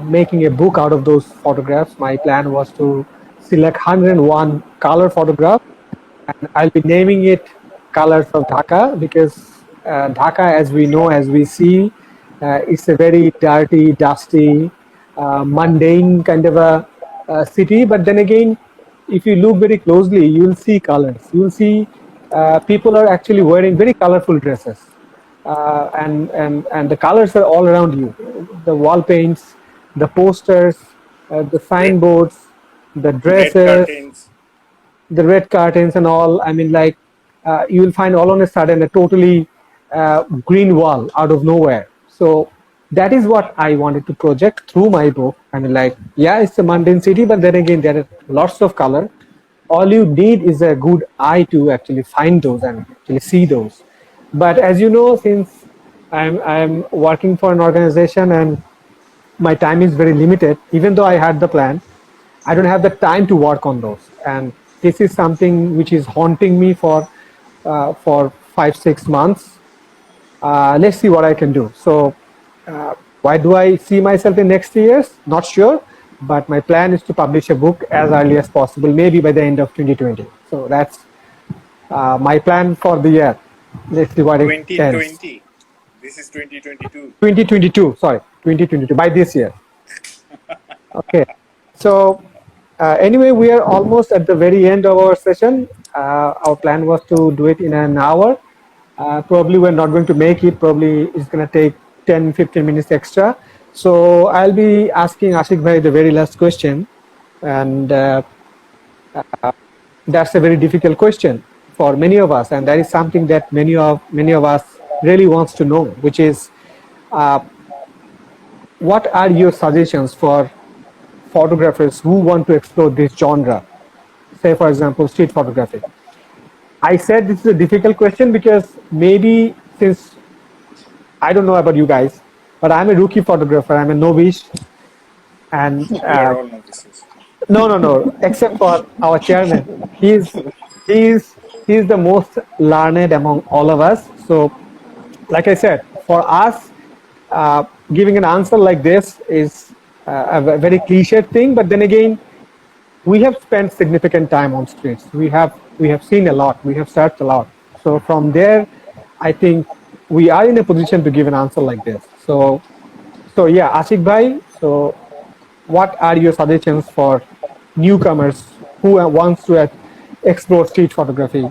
making a book out of those photographs. My plan was to select 101 color photographs, and I'll be naming it Colors of Dhaka because Dhaka, as we know, as we see, it's a very dirty, dusty, mundane kind of a city. But then again, if you look very closely, you'll see colors. You'll see people are actually wearing very colorful dresses, and the colors are all around you. The wall paints, the posters, the Red, signboards, the red dresses, curtains. the red curtains and all. I mean, like you will find all on a sudden a totally green wall out of nowhere. So that is what I wanted to project through my book. I mean, like, yeah, it's a mundane city, but then again, there are lots of color, all you need is a good eye to actually find those and actually see those. But as you know, since I'm working for an organization and my time is very limited, even though I had the plan, I don't have the time to work on those. And this is something which is haunting me for 5 6 months. Let's see what I can do. So, why do I see myself in next 3 years? Not sure, but my plan is to publish a book as early as possible, maybe by the end of 2020. So that's my plan for the year. Let's see what it ends. 2020. This is 2022. 2022, sorry, 2022, by this year. Okay. So, anyway, we are almost at the very end of our session. Our plan was to do it in an hour. Probably we're not going to make it. Probably it's going to take 10 15 minutes extra. So I'll be asking Ashik Bhai the very last question. And that's a very difficult question for many of us. And that is something that many of us really wants to know, which is what are your suggestions for photographers who want to explore this genre? Say, for example, street photography. I said this is a difficult question because maybe since I don't know about you guys, but I'm a rookie photographer. I'm a novice, and We are all novices. no, except for our chairman. He's he's he's the most learned among all of us. So, like I said, for us, giving an answer like this is a very cliched thing. But then again, we have spent significant time on streets. We have seen a lot. We have searched a lot. So from there, I think we are in a position to give an answer like this. So yeah, Ashik Bhai. So what are your suggestions for newcomers who wants to explore street photography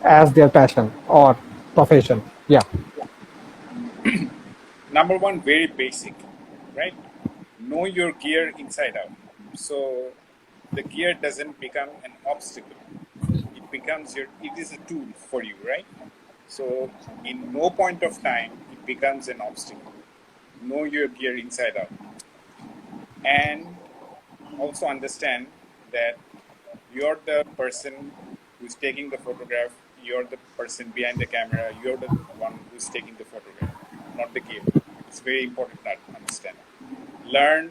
as their passion or profession? Yeah. Number one, very basic, right? Know your gear inside out. So the gear doesn't become an obstacle. It is a tool for you, right? So in no point of time, it becomes an obstacle. Know your gear inside out. And also understand that you're the person who's taking the photograph, you're the person behind the camera, you're the one who's taking the photograph, not the gear. It's very important to understand. Learn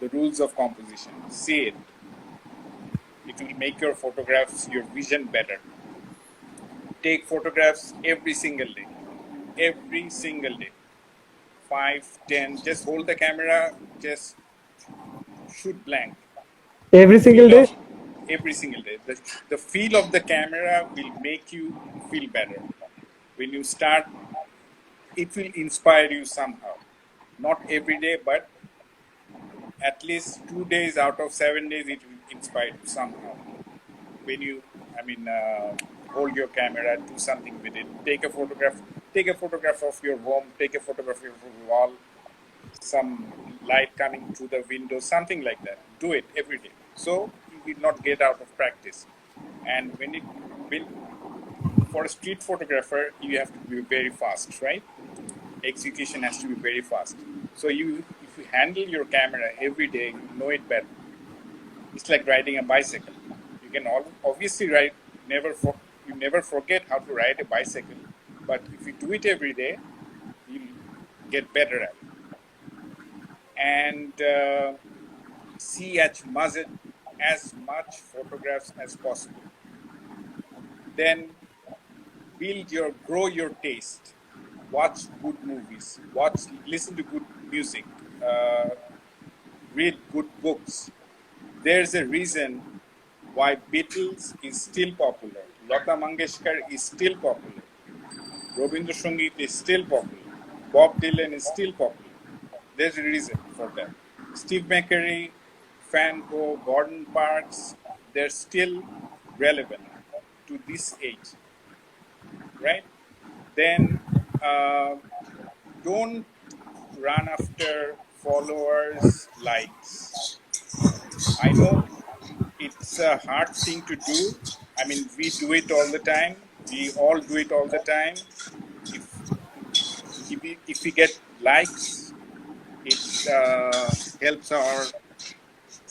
the rules of composition. See it. It will make your photographs, your vision better. Take photographs every single day. Every single day. 5, 10. Just hold the camera, just shoot blank. Every single Feel day. of every single day. The feel of the camera will make you feel better. When you start, it will inspire you somehow. Not every day, but at least 2 days out of 7 days, it will inspire you somehow. When you, I mean, hold your camera, do something with it, take a photograph. Take a photograph of your home. Take a photograph of your wall. Some light coming through the window, something like that. Do it every day. So you will not get out of practice. And when for a street photographer, you have to be very fast, right? Execution has to be very fast. So if you handle your camera every day, you know it better. It's like riding a bicycle. You can obviously ride. You never forget how to ride a bicycle, but if you do it every day, you'll get better at it. And see as much photographs as possible. Then grow your taste. Watch good movies. Listen to good music. Uh, Read good books. There's a reason why Beatles is still popular. Lata Mangeshkar is still popular. Rabindra Sangeet is still popular. Bob Dylan is still popular. There's a reason for that. Steve McCurry, Van Gogh, Gordon Parks, they're still relevant to this age, right? Then uh, don't run after followers, likes. I know it's a hard thing to do. I mean, we do it all the time. We all do it all the time. If if we get likes, it helps our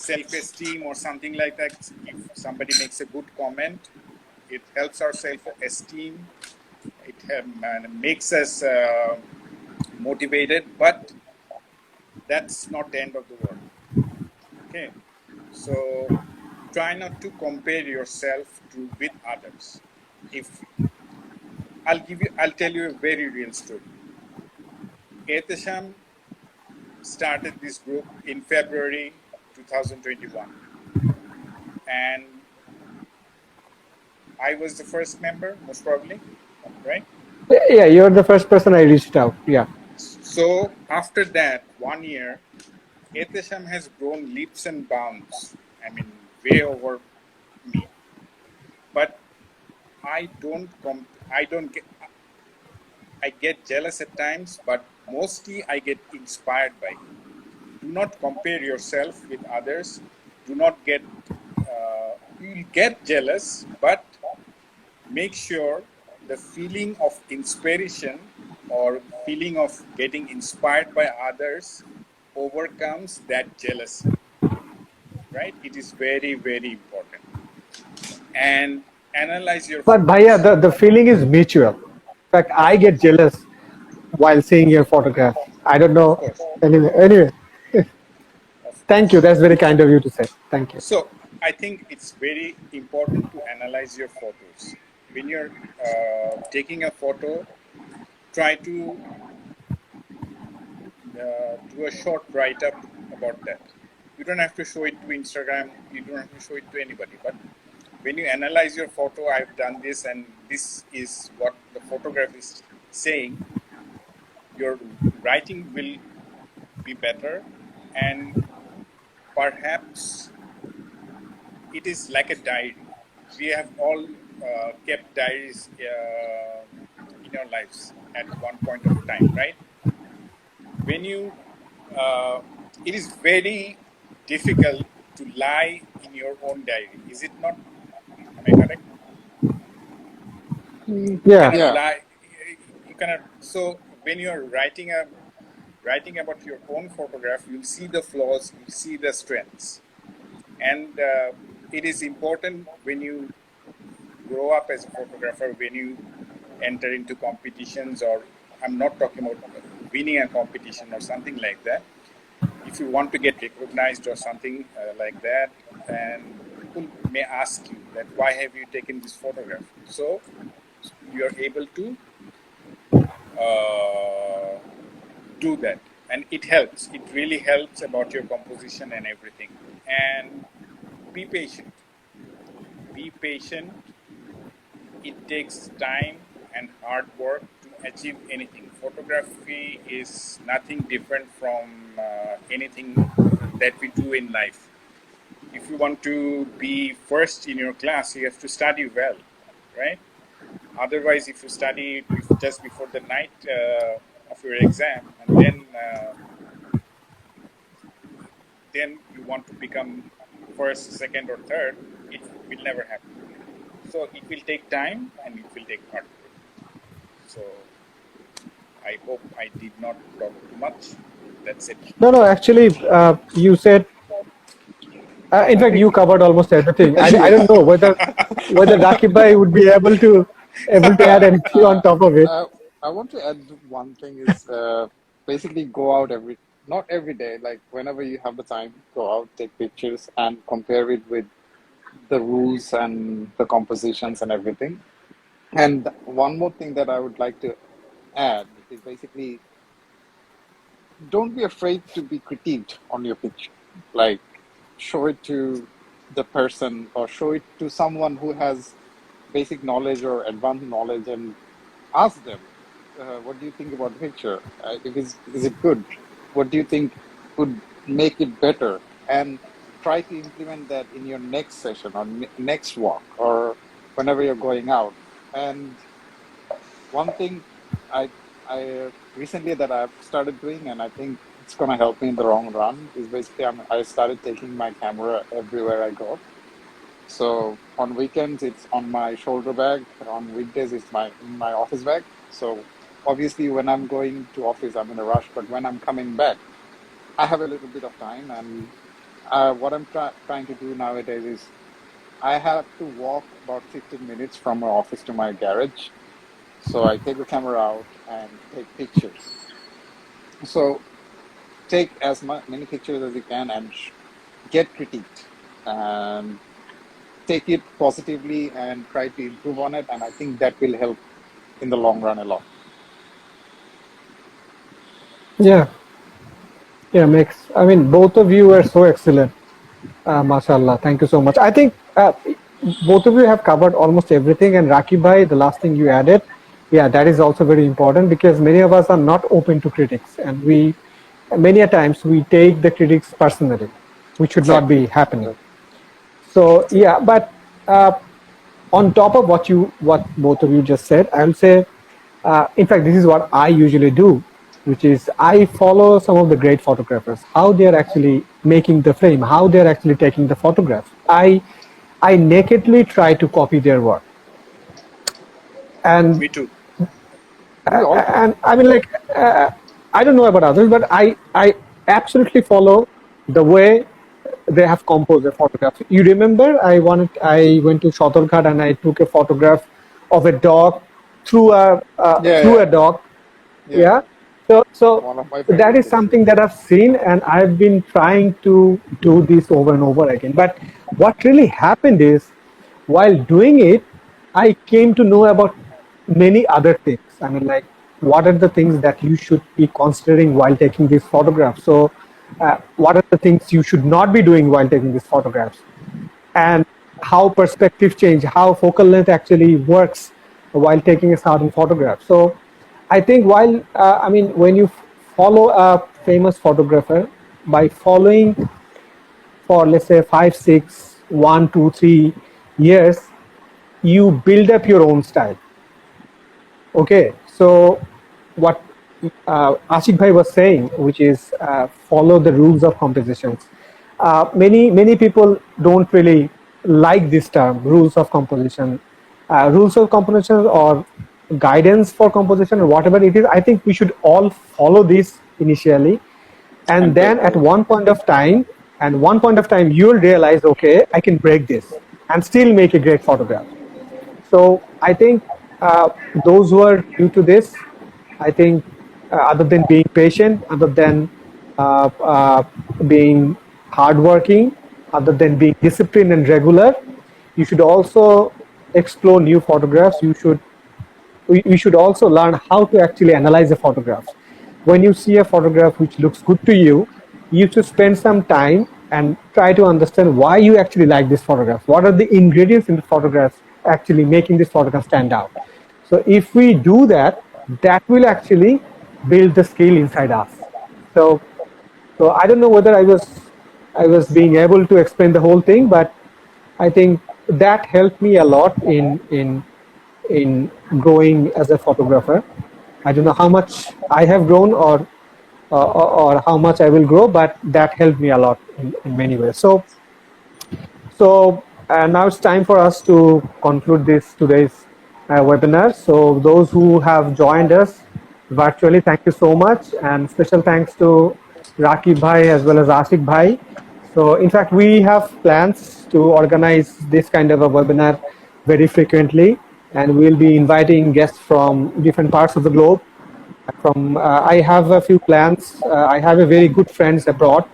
self-esteem or something like that. If somebody makes a good comment, it helps our self-esteem. It makes us motivated, but that's not the end of the world. Okay, so try not to compare yourself with others. If I'll tell you a very real story. Etesham started this group in February 2021, and I was the first member, most probably, right? Yeah, you're the first person I reached out. Yeah. So after that, 1 year, Etesham has grown leaps and bounds. I mean, way over me. But I don't get. I get jealous at times, but mostly I get inspired by you. Do not compare yourself with others. Do not get. You'll get jealous, but make sure the feeling of inspiration or feeling of getting inspired by others overcomes that jealousy, right? It is very, very important. And analyze your But Bhaiya, photos. the feeling is mutual. In fact, I get jealous while seeing your photograph. I don't Of know. course, Anyway, of thank you. course. That's very kind of you to say. Thank you. So I think it's very important to analyze your photos. When you're taking a photo, try to do a short write-up about that. You don't have to show it to Instagram. You don't have to show it to anybody. But when you analyze your photo, I've done this, and this is what the photograph is saying. Your writing will be better, and perhaps it is like a diary. We have all kept diaries in our lives at one point of time, right? When you, it is very difficult to lie in your own diary. Is it not? Am I correct? You Yeah. cannot Yeah. lie. You cannot. So when you are writing about your own photograph, you'll see the flaws, you'll see the strengths, and it is important when you grow up as a photographer, when you enter into competitions, or I'm not talking about winning a competition or something like that. If you want to get recognized or something like that, and people may ask you that why have you taken this photograph? So you are able to uh, do that, and it helps. It really helps about your composition and everything. And be patient. Be patient. It takes time and hard work to achieve anything. Photography is nothing different from anything that we do in life. If you want to be first in your class, you have to study well, right? Otherwise, if you study just before the night of your exam, and then you want to become first, second, or third, it will never happen. So it will take time and it will take hard work. So I hope I did not talk too much. That's it. No. Actually, you said. In I fact, think you covered almost everything. I yeah. don't know whether Rakib would be able to add Yeah. anything on top of it. I want to add one thing is basically go out not every day, like whenever you have the time, go out, take pictures, and compare it with the rules and the compositions and everything. And one more thing that I would like to add is basically don't be afraid to be critiqued on your picture. Like, show it to the person or show it to someone who has basic knowledge or advanced knowledge and ask them, what do you think about the picture? Is it good? What do you think could make it better? And try to implement that in your next session or next walk or whenever you're going out. And one thing I recently that I've started doing, and I think it's gonna help me in the long run, is basically I started taking my camera everywhere I go. So on weekends it's on my shoulder bag, on weekdays it's in my office bag. So obviously when I'm going to office I'm in a rush, but when I'm coming back, I have a little bit of time and what I'm trying to do nowadays is I have to walk about 15 minutes from my office to my garage. So I take the camera out and take pictures. So take as many pictures as you can and get critiqued and take it positively and try to improve on it. And I think that will help in the long run a lot. Yeah, yeah, makes. I mean, both of you are so excellent. Mashallah. Thank you so much. I think both of you have covered almost everything. And Raki Bhai, the last thing you added, yeah, that is also very important because many of us are not open to critics, and we many a times we take the critics personally, which should not be Exactly. happening. Exactly. So yeah, but on top of what both of you just said, I will say, in fact, this is what I usually do, which is I follow some of the great photographers, how they are actually making the frame, how they are actually taking the photograph. I nakedly try to copy their work, and Me too. We all do. I mean, like, I don't know about others, but I absolutely follow the way they have composed a photograph. You remember, I went to Shotorghat and I took a photograph of a dog Yeah, through a yeah, dog. yeah. Yeah. So One of my that favorite is places. something that I've seen, and I've been trying to do this over and over again. But what really happened is, while doing it, I came to know about many other things. I mean, like, what are the things that you should be considering while taking these photographs? So, what are the things you should not be doing while taking these photographs? And how perspective change, how focal length actually works while taking a certain photograph. So I think when you follow a famous photographer, by following for let's say 5, 6, 1, 2, 3 years, you build up your own style. Okay, so what Ashik Bhai was saying, which is follow the rules of compositions. Many people don't really like this term, rules of composition. Rules of composition or guidance for composition or whatever it is. I think we should all follow this initially, and And then break at those. one point of time, you'll realize, okay, I can break this and still make a great photograph. So I think those who are new to this, I think other than being patient, other than being hardworking, other than being disciplined and regular, you should also explore new photographs. We should also learn how to actually analyze the photographs. When you see a photograph which looks good to you should spend some time and try to understand why you actually like this photograph. What are the ingredients in the photographs actually making this photograph stand out? So if we do that, that will actually build the skill inside us. So so I don't know whether I was being able to explain the whole thing, but I think that helped me a lot in growing as a photographer. I don't know how much I have grown or how much I will grow, but that helped me a lot in many ways. So now it's time for us to conclude this today's webinar. So those who have joined us virtually, thank you so much, and special thanks to Rakib Bhai as well as Ashik Bhai. So in fact, we have plans to organize this kind of a webinar very frequently, and we'll be inviting guests from different parts of the globe. I have a few plans. I have a very good friends abroad,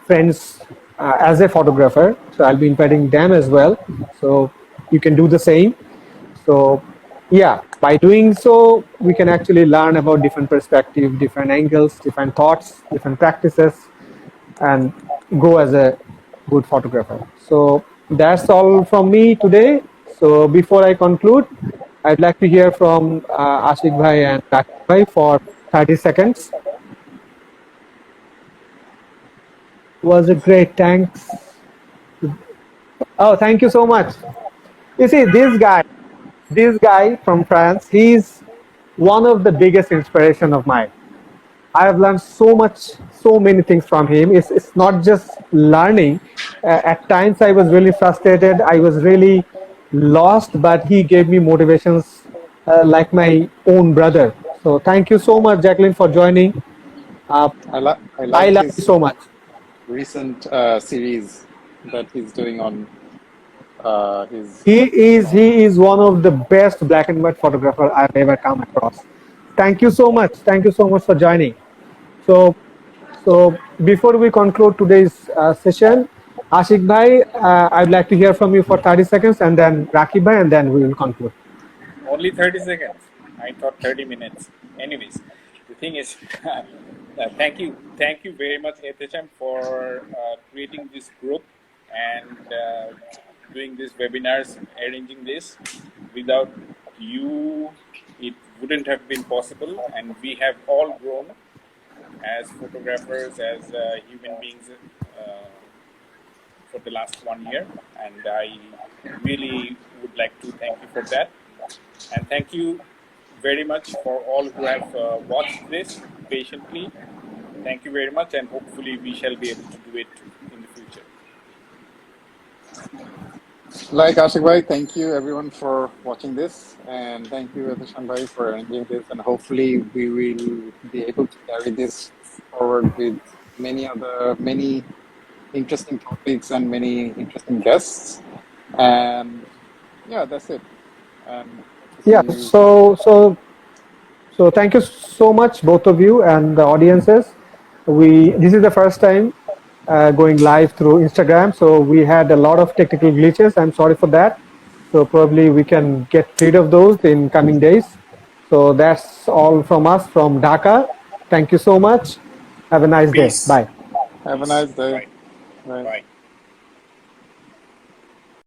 friends as a photographer. So I'll be inviting them as well. So you can do the same. So yeah, by doing so, we can actually learn about different perspectives, different angles, different thoughts, different practices, and go as a good photographer. So that's all from me today. So before I conclude, I'd like to hear from Ashik Bhai and Rakib Bhai for 30 seconds. Was a great. Thanks. Oh, thank you so much. You see, this guy from France, he's one of the biggest inspiration of mine. I have learned so much, so many things from him. It's not just learning. At times, I was really frustrated. I was really lost, but he gave me motivations like my own brother. So thank you so much, Jacqueline, for joining. Uh, I I like love you his so much. recent series that he's doing on his. He is one of the best black and white photographer I've ever come across. Thank you so much. Thank you so much for joining. So so before we conclude today's session, Ashik Bhai, I'd like to hear from you for 30 seconds, and then Rakib Bhai, and then we will conclude. Only 30 seconds. I thought 30 minutes. Anyways, the thing is, thank you very much, HM, for creating this group and doing these webinars, arranging this. Without you, it wouldn't have been possible, and we have all grown as photographers, as human beings for the last 1 year, and I really would like to thank you for that. And thank you very much for all who have watched this patiently. Thank you very much, and hopefully we shall be able to do it in the future. Like Ashik Bhai, thank you everyone for watching this, and thank you Atishan Bhai for arranging this, and hopefully we will be able to carry this forward with many interesting topics and many interesting guests. And yeah, that's it. And hope to see Yeah. you. So thank you so much, both of you and the audiences. This is the first time going live through Instagram, so we had a lot of technical glitches. I'm sorry for that. So probably we can get rid of those in coming days. So that's all from us from Dhaka. Thank you so much. Have a nice day. Peace. Bye. Have a Peace. nice day. Bye. Bye. Bye.